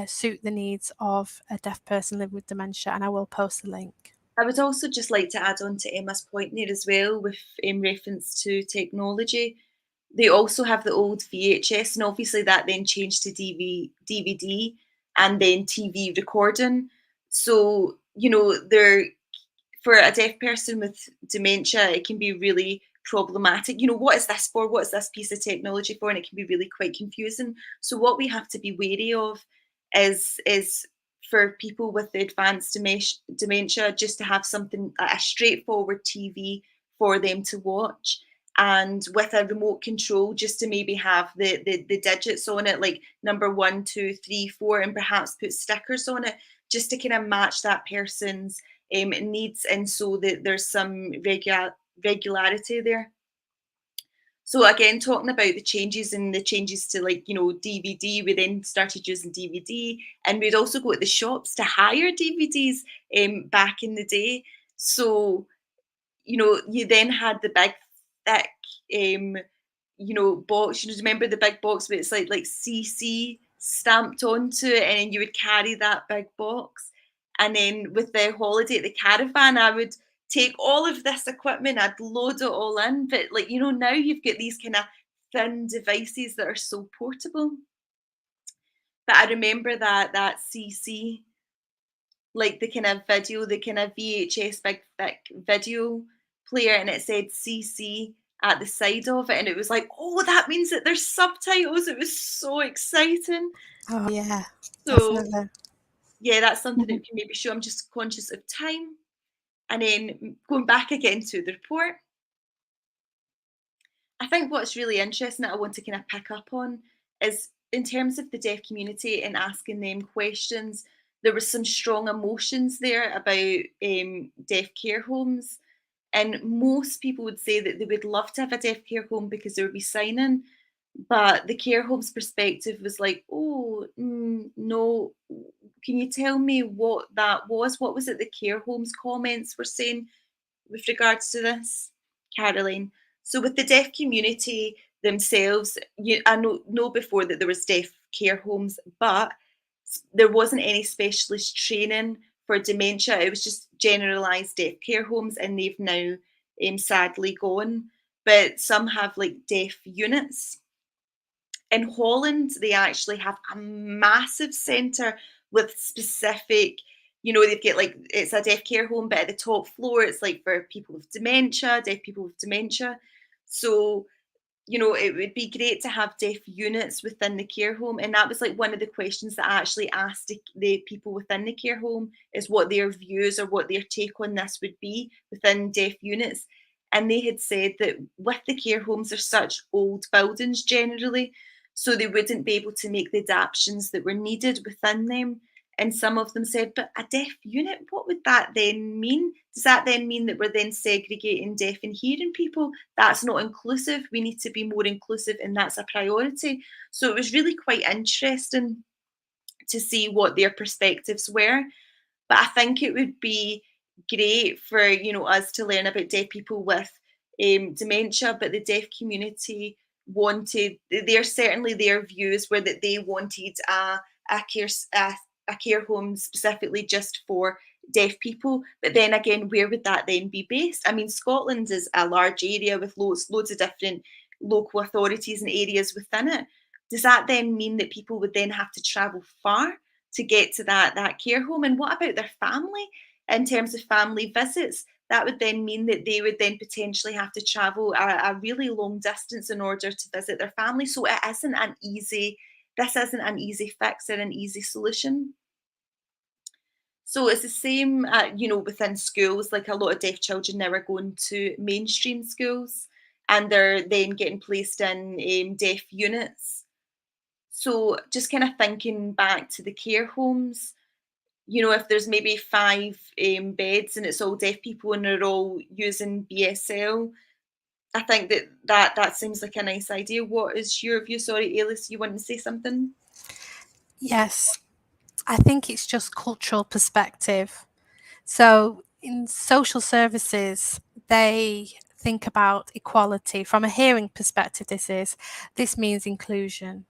suit the needs of a deaf person living with dementia, and I will post the link. I would also just like to add on to Emma's point there as well, with in reference to technology. They also have the old VHS, and obviously that then changed to DVD and then TV recording. So, for a deaf person with dementia, it can be really problematic. You know, what is this for? What is this piece of technology for? And it can be really quite confusing. So what we have to be wary of is for people with advanced dementia, just to have something, a straightforward TV for them to watch, and with a remote control, just to maybe have the digits on it, like number 1, 2, 3, 4, and perhaps put stickers on it, just to kind of match that person's needs, and so that there's some regularity there. So again, talking about the changes to, like, you know, DVD, we then started using DVD, and we'd also go to the shops to hire DVDs back in the day. So, you know, you then had the big thick you know, box. You know, remember the big box where it's like CC stamped onto it, and then you would carry that big box. And then with the holiday at the caravan, I would take all of this equipment, I'd load it all in. But, like, you know, now you've got these kind of thin devices that are so portable. But I remember that CC, like the kind of video, the kind of VHS big thick video player, and it said CC at the side of it, and it was like, oh, that means that there's subtitles. It was so exciting. Oh yeah, So definitely. yeah, that's something that Mhm. we can maybe show. I'm just conscious of time. And then going back again to the report, I think what's really interesting that I want to kind of pick up on is, in terms of the deaf community and asking them questions, there was some strong emotions there about deaf care homes. And most people would say that they would love to have a deaf care home because there would be signing. But the care home's perspective was like, oh, no, can you tell me what that was? What was it the care home's comments were saying with regards to this, Caroline? So with the deaf community themselves, I know before that there was deaf care homes, but there wasn't any specialist training for dementia. It was just generalised deaf care homes, and they've now sadly gone. But some have like deaf units. In Holland, they actually have a massive centre with specific, you know, they've got like, it's a deaf care home, but at the top floor, it's like for people with dementia, deaf people with dementia. So, you know, it would be great to have deaf units within the care home. And that was like one of the questions that I actually asked the people within the care home, is what their views or what their take on this would be within deaf units. And they had said that with the care homes, they're such old buildings generally, so they wouldn't be able to make the adaptations that were needed within them. And some of them said, but a deaf unit, what would that then mean? Does that then mean that we're then segregating deaf and hearing people? That's not inclusive. We need to be more inclusive, and that's a priority. So it was really quite interesting to see what their perspectives were. But I think it would be great for, you know, us to learn about deaf people with dementia, but the deaf community wanted, certainly their views were that they wanted a care a care home specifically just for deaf people. But then again, where would that then be based? I mean, Scotland is a large area with loads of different local authorities and areas within it. Does that then mean that people would then have to travel far to get to that care home? And what about their family in terms of family visits? That would then mean that they would then potentially have to travel a really long distance in order to visit their family. So this isn't an easy fix or an easy solution. So it's the same, you know, within schools. Like, a lot of deaf children now are going to mainstream schools, and they're then getting placed in deaf units. So just kind of thinking back to the care homes, you know, if there's maybe 5 beds and it's all deaf people and they're all using BSL, I think that seems like a nice idea. What is your view? Sorry, Alys, you want to say something? Yes, I think it's just cultural perspective. So in social services, they think about equality. From a hearing perspective, this means inclusion.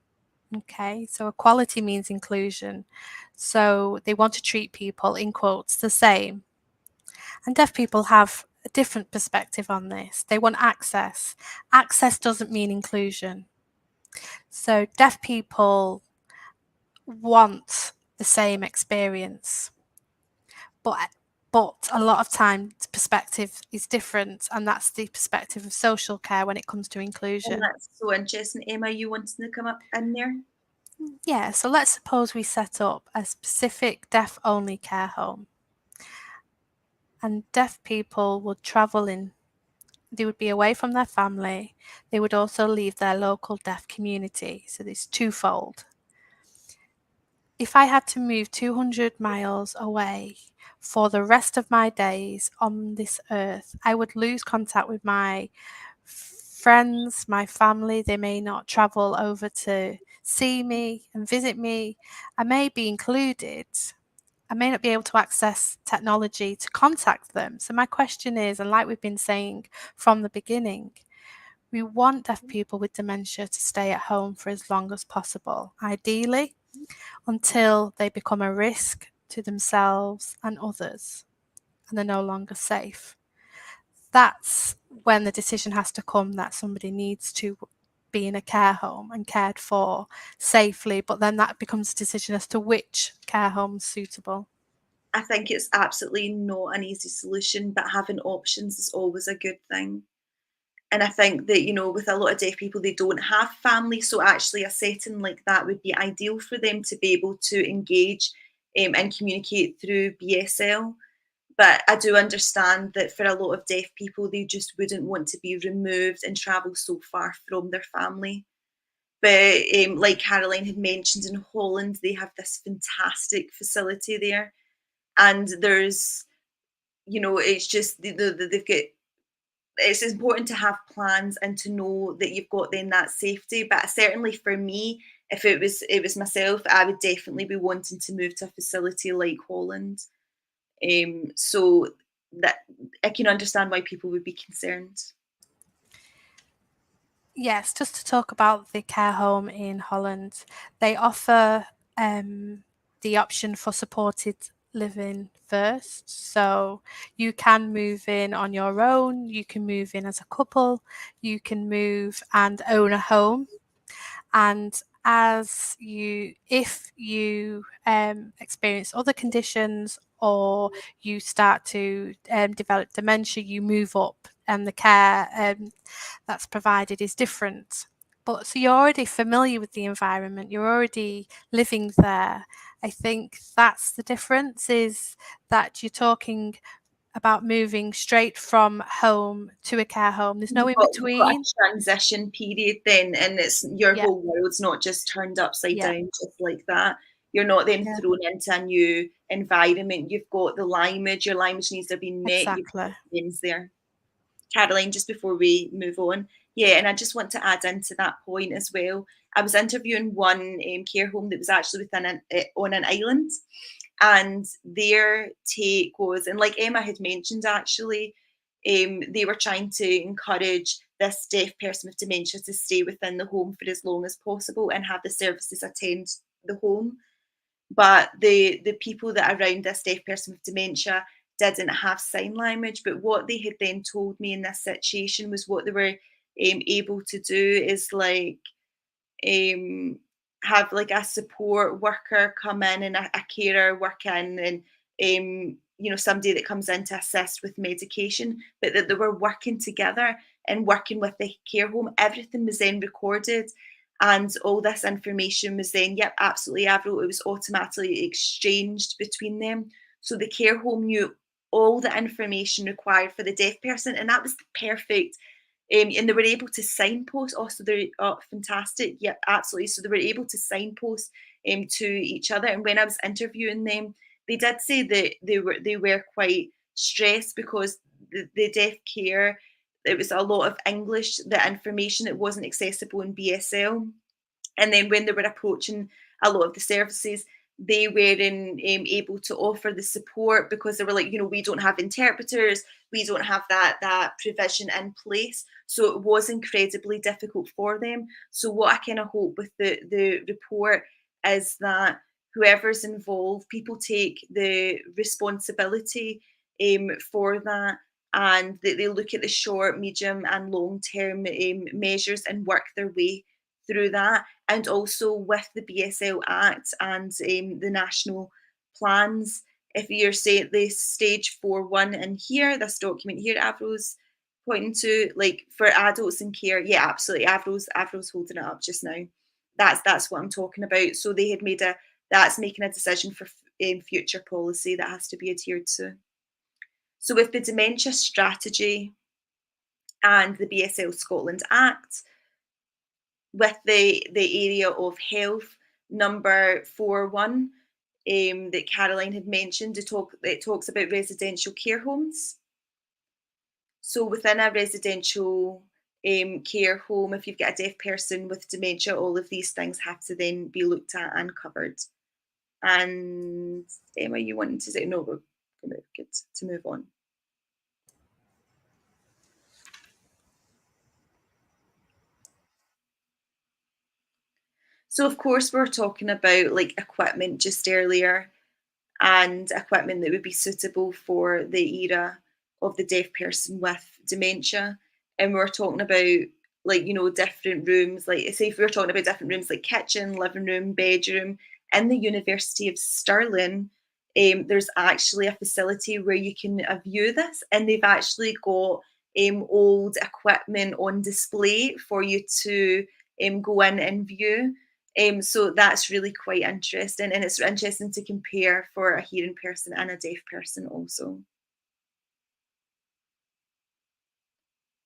Okay, so equality means inclusion. So they want to treat people, in quotes, the same. And deaf people have a different perspective on this. They want access. Access doesn't mean inclusion. So deaf people want the same experience, but but a lot of time perspective is different, and that's the perspective of social care when it comes to And inclusion. that's so interesting. Emma, you wanting to come up in there? Yeah, so let's suppose we set up a specific deaf-only care home, and deaf people would travel in. They would be away from their family. They would also leave their local deaf community. So it's twofold. If I had to move 200 miles away for the rest of my days on this earth, I would lose contact with my friends, my family. They may not travel over to see me and visit me. I may be included. I may not be able to access technology to contact them. So my question is, and like we've been saying from the beginning, we want deaf people with dementia to stay at home for as long as possible, ideally until they become a risk to themselves and others and they're no longer safe. That's when the decision has to come that somebody needs to be in a care home and cared for safely, but then that becomes a decision as to which care home is suitable. I think it's absolutely not an easy solution, but having options is always a good thing. And I think that, with a lot of deaf people, they don't have family. So actually a setting like that would be ideal for them to be able to engage and communicate through BSL. But I do understand that for a lot of deaf people, they just wouldn't want to be removed and travel so far from their family. But like Caroline had mentioned, in Holland, they have this fantastic facility there. And there's, it's just they've got, it's important to have plans and to know that you've got then that safety. But certainly for me, if it was myself, I would definitely be wanting to move to a facility like Holland. So that I can understand why people would be concerned. Yes, just to talk about the care home in Holland, they offer the option for supported living first. So you can move in on your own, you can move in as a couple, you can move and own a home. And if you experience other conditions or you start to develop dementia, you move up and the care that's provided is different. But so you're already familiar with the environment, you're already living there. I think that's the difference, is that you're talking about moving straight from home to a care home. There's no in You've got a between. transition period then, and it's your Yeah, whole world's not just turned upside yeah, down just like that. You're not then yeah, thrown into a new environment. You've got the language, your language needs to have been met, you've got exactly. friends there. Caroline, just before we move on, yeah, and I just want to add into that point as well. I was interviewing one care home that was actually on an island, and their take was, and like Emma had mentioned, actually, they were trying to encourage this deaf person with dementia to stay within the home for as long as possible and have the services attend the home. But the people that are around this deaf person with dementia didn't have sign language. But what they had then told me in this situation was what they were able to do is like um, have like a support worker come in and a carer work in, and somebody that comes in to assist with medication, but that they were working together and working with the care home. Everything was then recorded, and all this information was then, yep, absolutely, Avril, it was automatically exchanged between them. So the care home knew all the information required for the deaf person, and that was perfect. And they were able to signpost. Also, they're fantastic. Yeah, absolutely. So they were able to signpost to each other. And when I was interviewing them, they did say that they were quite stressed because the deaf care, it was a lot of English. The information that wasn't accessible in BSL, and then when they were approaching a lot of the services, they weren't able to offer the support because they were like, we don't have interpreters, we don't have that provision in place. So it was incredibly difficult for them. So what I kind of hope with the report is that whoever's involved, people take the responsibility for that, and that they look at the short, medium, and long term measures and work their way through that. And also with the BSL Act and the national plans, if you're saying the stage 4.1 in here, this document here, Avro's pointing to, like for adults in care, yeah, absolutely. Avro's holding it up just now. That's what I'm talking about. So they had made that's making a decision for future policy that has to be adhered to. So with the Dementia Strategy and the BSL Scotland Act, with the area of health, number 4.1 that Caroline had mentioned, it talks about residential care homes. So within a residential care home, if you've got a deaf person with dementia, all of these things have to then be looked at and covered. And Emma, you wanted to say, no, we're going to get to move on. So of course we're talking about like equipment just earlier, and equipment that would be suitable for the era of the deaf person with dementia. And we're talking about, like, you know, different rooms, like say if we're talking about different rooms like kitchen, living room, bedroom. In the University of Stirling, there's actually a facility where you can view this, and they've actually got old equipment on display for you to go in and view. So that's really quite interesting, and it's interesting to compare for a hearing person and a deaf person also.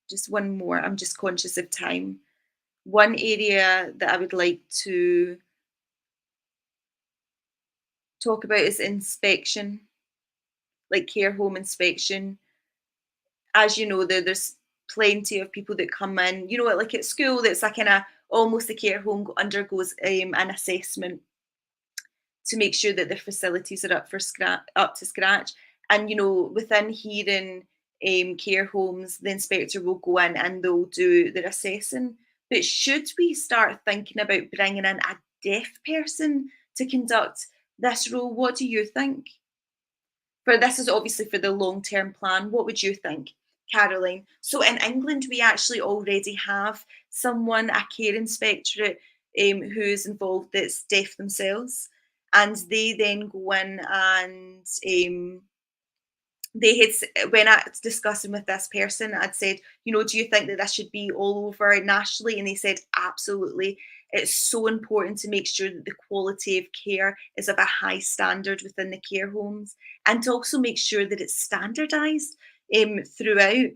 Just one more, I'm just conscious of time. One area that I would like to talk about is inspection, like care home inspection. As you know, there's plenty of people that come in, you know, like at school, that's like kind of almost the care home undergoes an assessment to make sure that their facilities are up to scratch. And you know, within hearing care homes, the inspector will go in and they'll do their assessing. But should we start thinking about bringing in a deaf person to conduct this role? What do you think? For this is obviously for the long-term plan. What would you think, Caroline? So in England, we actually already have someone, a care inspectorate, who's involved that's deaf themselves, and they then go in and they had, when I was discussing with this person, I'd said, you know, do you think that this should be all over nationally? And they said, absolutely. It's so important to make sure that the quality of care is of a high standard within the care homes, and to also make sure that it's standardized throughout,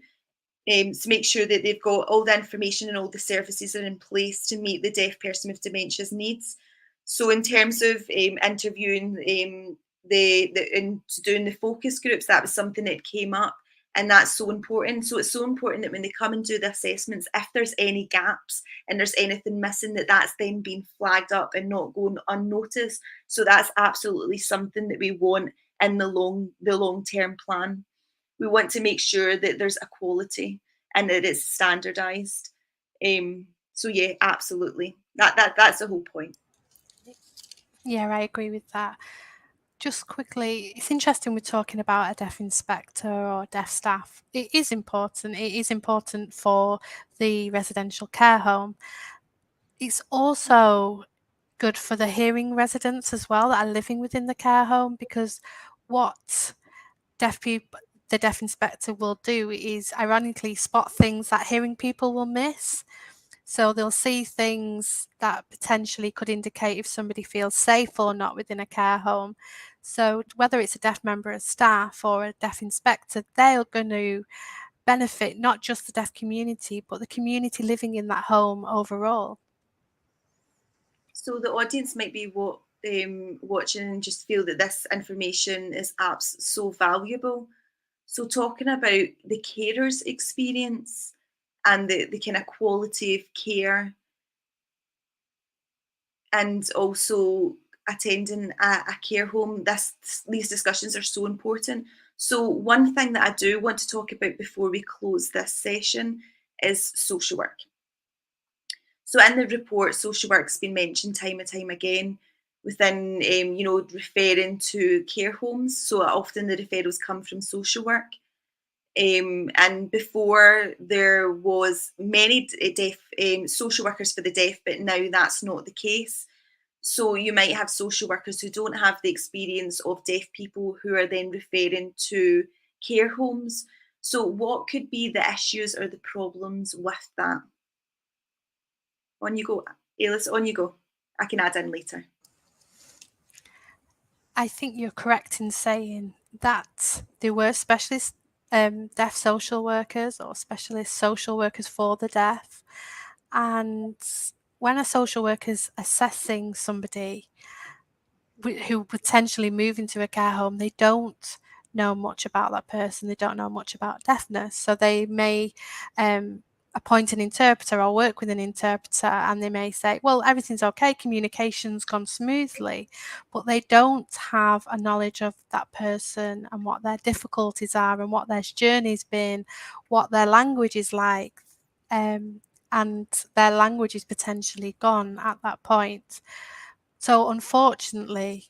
to make sure that they've got all the information and all the services are in place to meet the deaf person with dementia's needs. So in terms of interviewing and doing the focus groups, that was something that came up, and that's so important. So it's so important that when they come and do the assessments, if there's any gaps and there's anything missing, that's then being flagged up and not going unnoticed. So that's absolutely something that we want in the long-term plan. We want to make sure that there's a quality and that it's standardized. So yeah, absolutely. That's the whole point. Yeah, I agree with that. Just quickly, it's interesting we're talking about a deaf inspector or deaf staff. It is important. It is important for the residential care home. It's also good for the hearing residents as well that are living within the care home, because what the deaf inspector will do is ironically spot things that hearing people will miss. So they'll see things that potentially could indicate if somebody feels safe or not within a care home. So whether it's a deaf member of staff or a deaf inspector, they're going to benefit not just the deaf community, but the community living in that home overall. So the audience might be watching and just feel that this information is so valuable. So talking about the carer's experience and the kind of quality of care, and also attending a care home, these discussions are so important. So one thing that I do want to talk about before we close this session is social work. So in the report, social work's been mentioned time and time again within, you know, referring to care homes. So often the referrals come from social work. And before there was many deaf social workers for the deaf, but now that's not the case. So you might have social workers who don't have the experience of deaf people who are then referring to care homes. So what could be the issues or the problems with that? On you go, Alys, on you go. I can add in later. I think you're correct in saying that there were specialist deaf social workers or specialist social workers for the deaf. And when a social worker is assessing somebody who potentially move into a care home, they don't know much about that person. They don't know much about deafness. So they may appoint an interpreter or work with an interpreter, and they may say, well, everything's okay, communication's gone smoothly, but they don't have a knowledge of that person and what their difficulties are and what their journey's been, what their language is like, and their language is potentially gone at that point. So unfortunately,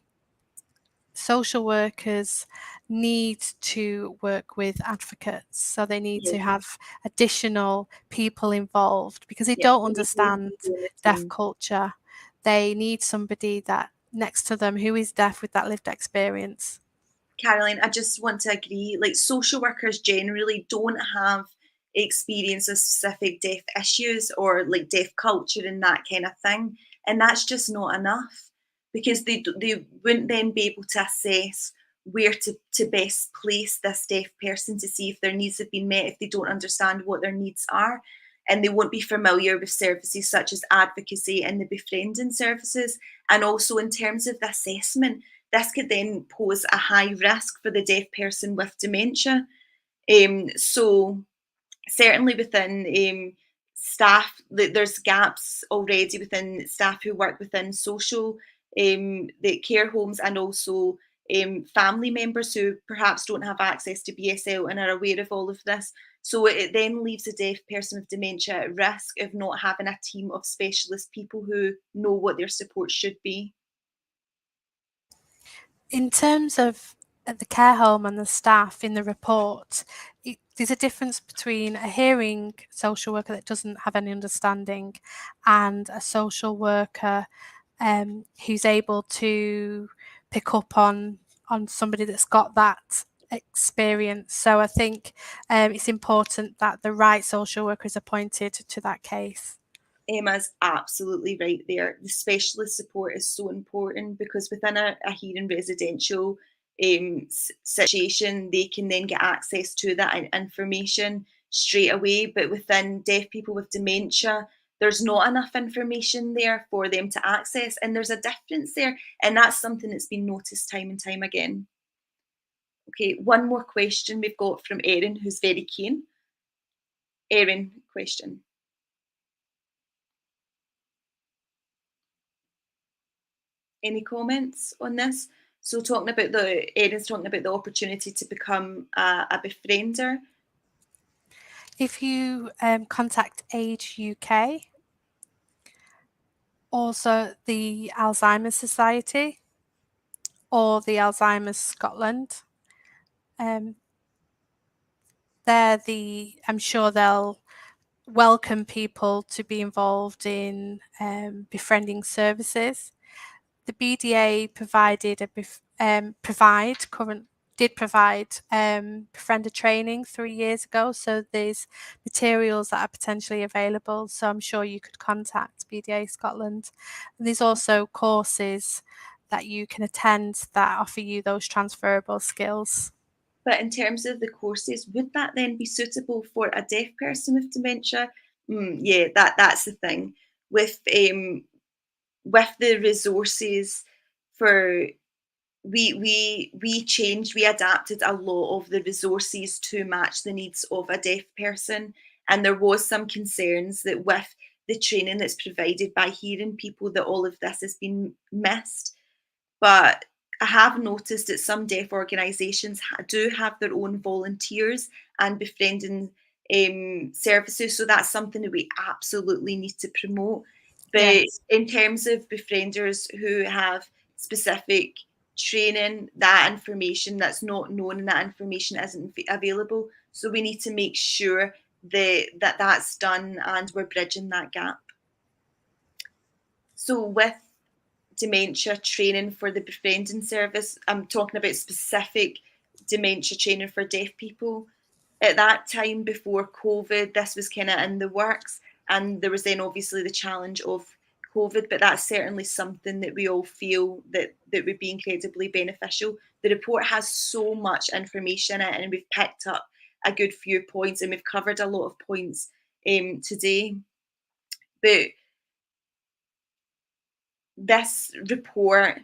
social workers need to work with advocates. So they need Yeah, to have additional people involved because they yeah. don't We need more understand people in the deaf team. culture. They need somebody that next to them who is deaf with that lived experience. Caroline, I just want to agree, like social workers generally don't have experience of specific deaf issues or like deaf culture and that kind of thing. And that's just not enough because they wouldn't then be able to assess where to best place this deaf person to see if their needs have been met if they don't understand what their needs are. And they won't be familiar with services such as advocacy and the befriending services. And also in terms of the assessment, this could then pose a high risk for the deaf person with dementia. So certainly within staff, there's gaps already within staff who work within social the care homes and also family members who perhaps don't have access to BSL and are aware of all of this. So it then leaves a deaf person with dementia at risk of not having a team of specialist people who know what their support should be. In terms of the care home and the staff in the report, there's a difference between a hearing social worker that doesn't have any understanding and a social worker who's able to pick up on somebody that's got that experience. So I think it's important that the right social worker is appointed to that case. Emma's absolutely right there. The specialist support is so important because within a hearing residential situation, they can then get access to that information straight away. But within deaf people with dementia, there's not enough information there for them to access, and there's a difference there, and that's something that's been noticed time and time again. Okay, one more question we've got from Erin, who's very keen. Erin, question. Any comments on this? So talking about Erin's talking about the opportunity to become a befriender. If you contact Age UK, also the Alzheimer's Society or the Alzheimer's Scotland, um, I'm sure they'll welcome people to be involved in befriending services. The BDA did provide befriender training 3 years ago, so there's materials that are potentially available, so I'm sure you could contact BDA Scotland. And there's also courses that you can attend that offer you those transferable skills. But in terms of the courses, would that then be suitable for a deaf person with dementia? Yeah, that's the thing with the resources for we adapted a lot of the resources to match the needs of a deaf person, and there was some concerns that with the training that's provided by hearing people that all of this has been missed. But I have noticed that some deaf organisations do have their own volunteers and befriending services, so that's something that we absolutely need to promote. But Yes. in terms of befrienders who have specific training, that information that's not known and that information isn't available, so we need to make sure that's done and we're bridging that gap. So with dementia training for the befriending service. I'm talking about specific dementia training for deaf people. At that time before COVID, this was kind of in the works, and there was then obviously the challenge of COVID, but that's certainly something that we all feel that would be incredibly beneficial. The report has so much information in it, and we've picked up a good few points, and we've covered a lot of points today. But this report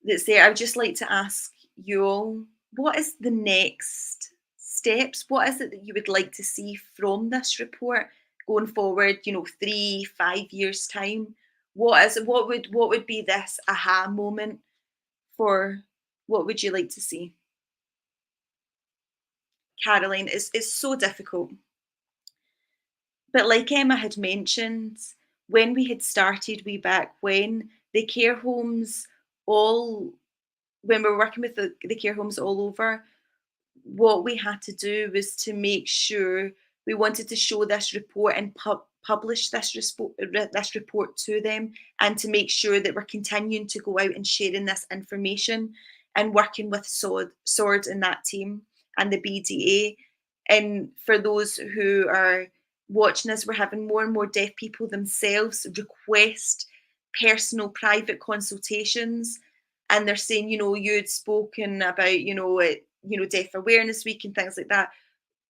that's there, I would just like to ask you all, what is the next steps? What is it that you would like to see from this report going forward, 3, 5 years time? What would be this aha moment for what would you like to see? Caroline, it's so difficult. But like Emma had mentioned, when we had started way back when, the care homes all when we were working with the care homes all over, what we had to do was to make sure we wanted to show this report and publish this report to them, and to make sure that we're continuing to go out and sharing this information and working with Sword and that team and the BDA. And for those who are watching us, we're having more and more deaf people themselves request personal private consultations, and they're saying, you had spoken about, Deaf Awareness Week and things like that,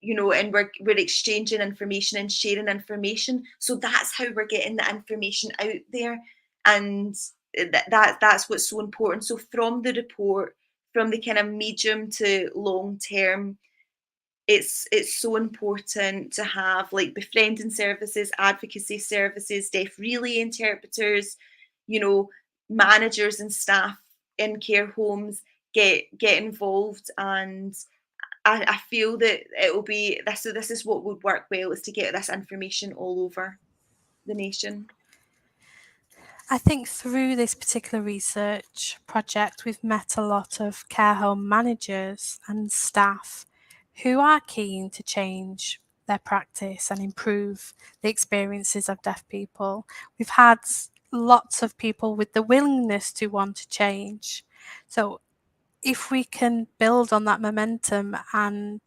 and we're exchanging information and sharing information. So that's how we're getting the information out there, and that's what's so important. So from the report, from the kind of medium to long term, it's so important to have like befriending services, advocacy services, deaf relay interpreters, you know, managers and staff in care homes get involved. And I feel that it will be this. So this is what would work well, is to get this information all over the nation. I think through this particular research project, we've met a lot of care home managers and staff who are keen to change their practice and improve the experiences of deaf people. We've had lots of people with the willingness to want to change. So if we can build on that momentum, and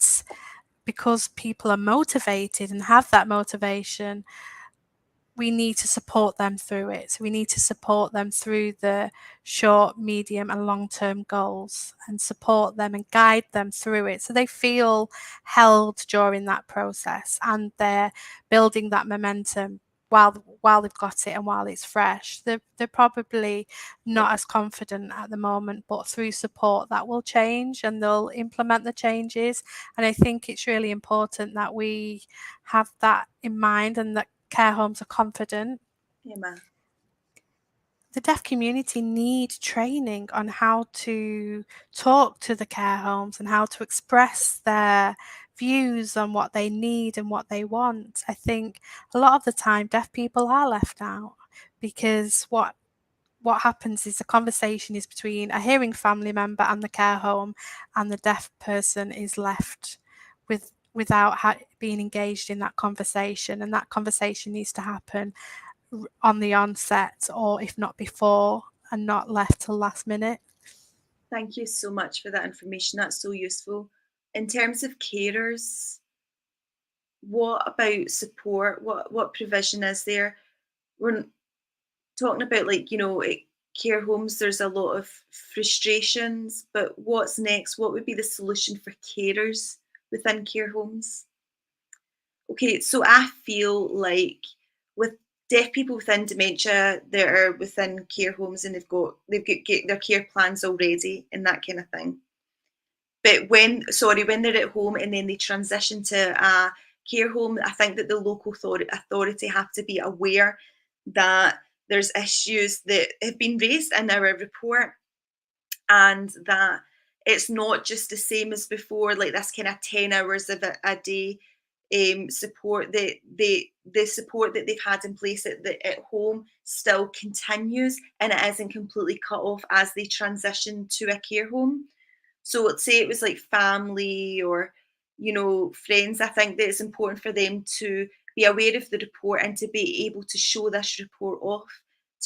because people are motivated and have that motivation, we need to support them through it. So we need to support them through the short, medium and long-term goals, and support them and guide them through it so they feel held during that process, and they're building that momentum while they've got it and while it's fresh. They're probably not as confident at the moment, but through support that will change and they'll implement the changes. And I think it's really important that we have that in mind, and that care homes are confident. Emma. The deaf community need training on how to talk to the care homes and how to express their views on what they need and what they want. I think a lot of the time deaf people are left out, because what happens is the conversation is between a hearing family member and the care home, and the deaf person is left without being engaged in that conversation, and that conversation needs to happen on the onset, or if not before, and not left till last minute. Thank you so much for that information. That's so useful. In terms of carers, what about support? What provision is there? We're talking about, like, care homes, there's a lot of frustrations, but what's next? What would be the solution for carers within care homes? Okay, so I feel like with deaf people within dementia that are within care homes, and they've got their care plans already and that kind of thing. But when they're at home and then they transition to a care home, I think that the local authority have to be aware that there's issues that have been raised in our report, and that it's not just the same as before, like this kind of 10 hours of a day support. The support that they've had in place at home still continues, and it isn't completely cut off as they transition to a care home. So let's say it was like family or, friends. I think that it's important for them to be aware of the report and to be able to show this report off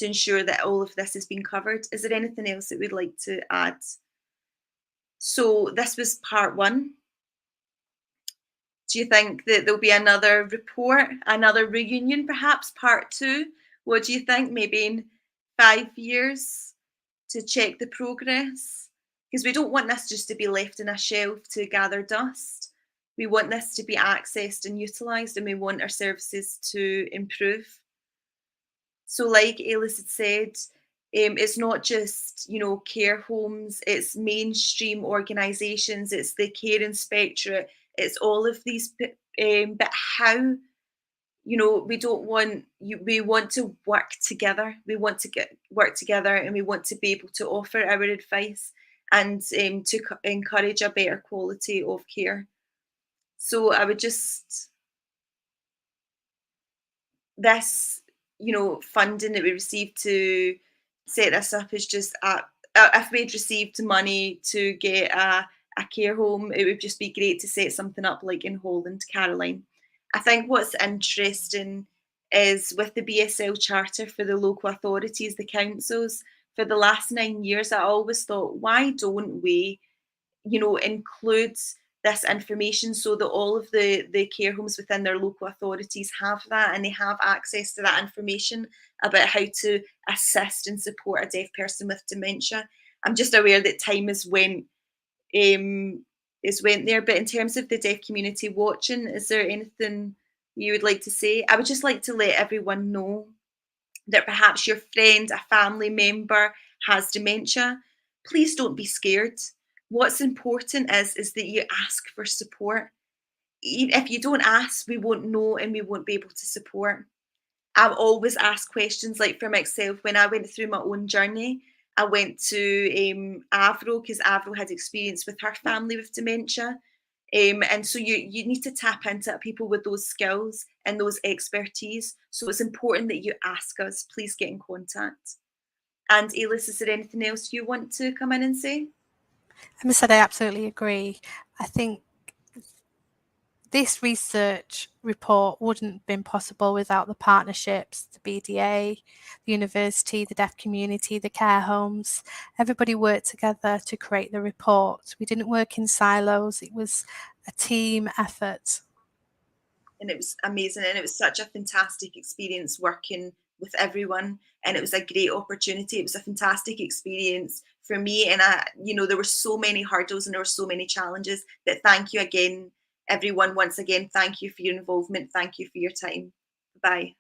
to ensure that all of this has been covered. Is there anything else that we'd like to add? So this was part 1. Do you think that there'll be another report, another reunion, perhaps part 2? What do you think? Maybe in 5 years to check the progress? Because we don't want this just to be left in a shelf to gather dust. We want this to be accessed and utilised, and we want our services to improve. So like Alys had said, it's not just, care homes, it's mainstream organisations, it's the care inspectorate, it's all of these, but how, we don't want we want to work together. We want to work together, and we want to be able to offer our advice and to encourage a better quality of care. So I would just, this, funding that we received to set this up is just, if we'd received money to get a care home, it would just be great to set something up like in Holland, Caroline. I think what's interesting is with the BSL charter for the local authorities, the councils, for the last 9 years, I always thought, why don't we, include this information so that all of the care homes within their local authorities have that, and they have access to that information about how to assist and support a deaf person with dementia. I'm just aware that time has went there, but in terms of the deaf community watching, is there anything you would like to say? I would just like to let everyone know that perhaps your friend, a family member has dementia. Please don't be scared. What's important is that you ask for support. If you don't ask, we won't know, and we won't be able to support. I've always asked questions. Like for myself, when I went through my own journey, I went to Avro, because Avro had experience with her family with dementia. And so you need to tap into people with those skills and those expertise. So it's important that you ask us. Please get in contact. And Alys, is there anything else you want to come in and say? I said I absolutely agree. I think this research report wouldn't have been possible without the partnerships, the BDA, the university, the deaf community, the care homes. Everybody worked together to create the report. We didn't work in silos. It was a team effort. And it was amazing, and it was such a fantastic experience working with everyone, and it was a great opportunity. It was a fantastic experience for me, and there were so many hurdles and there were so many challenges, but thank you again, everyone. Once again, thank you for your involvement. Thank you for your time. Bye.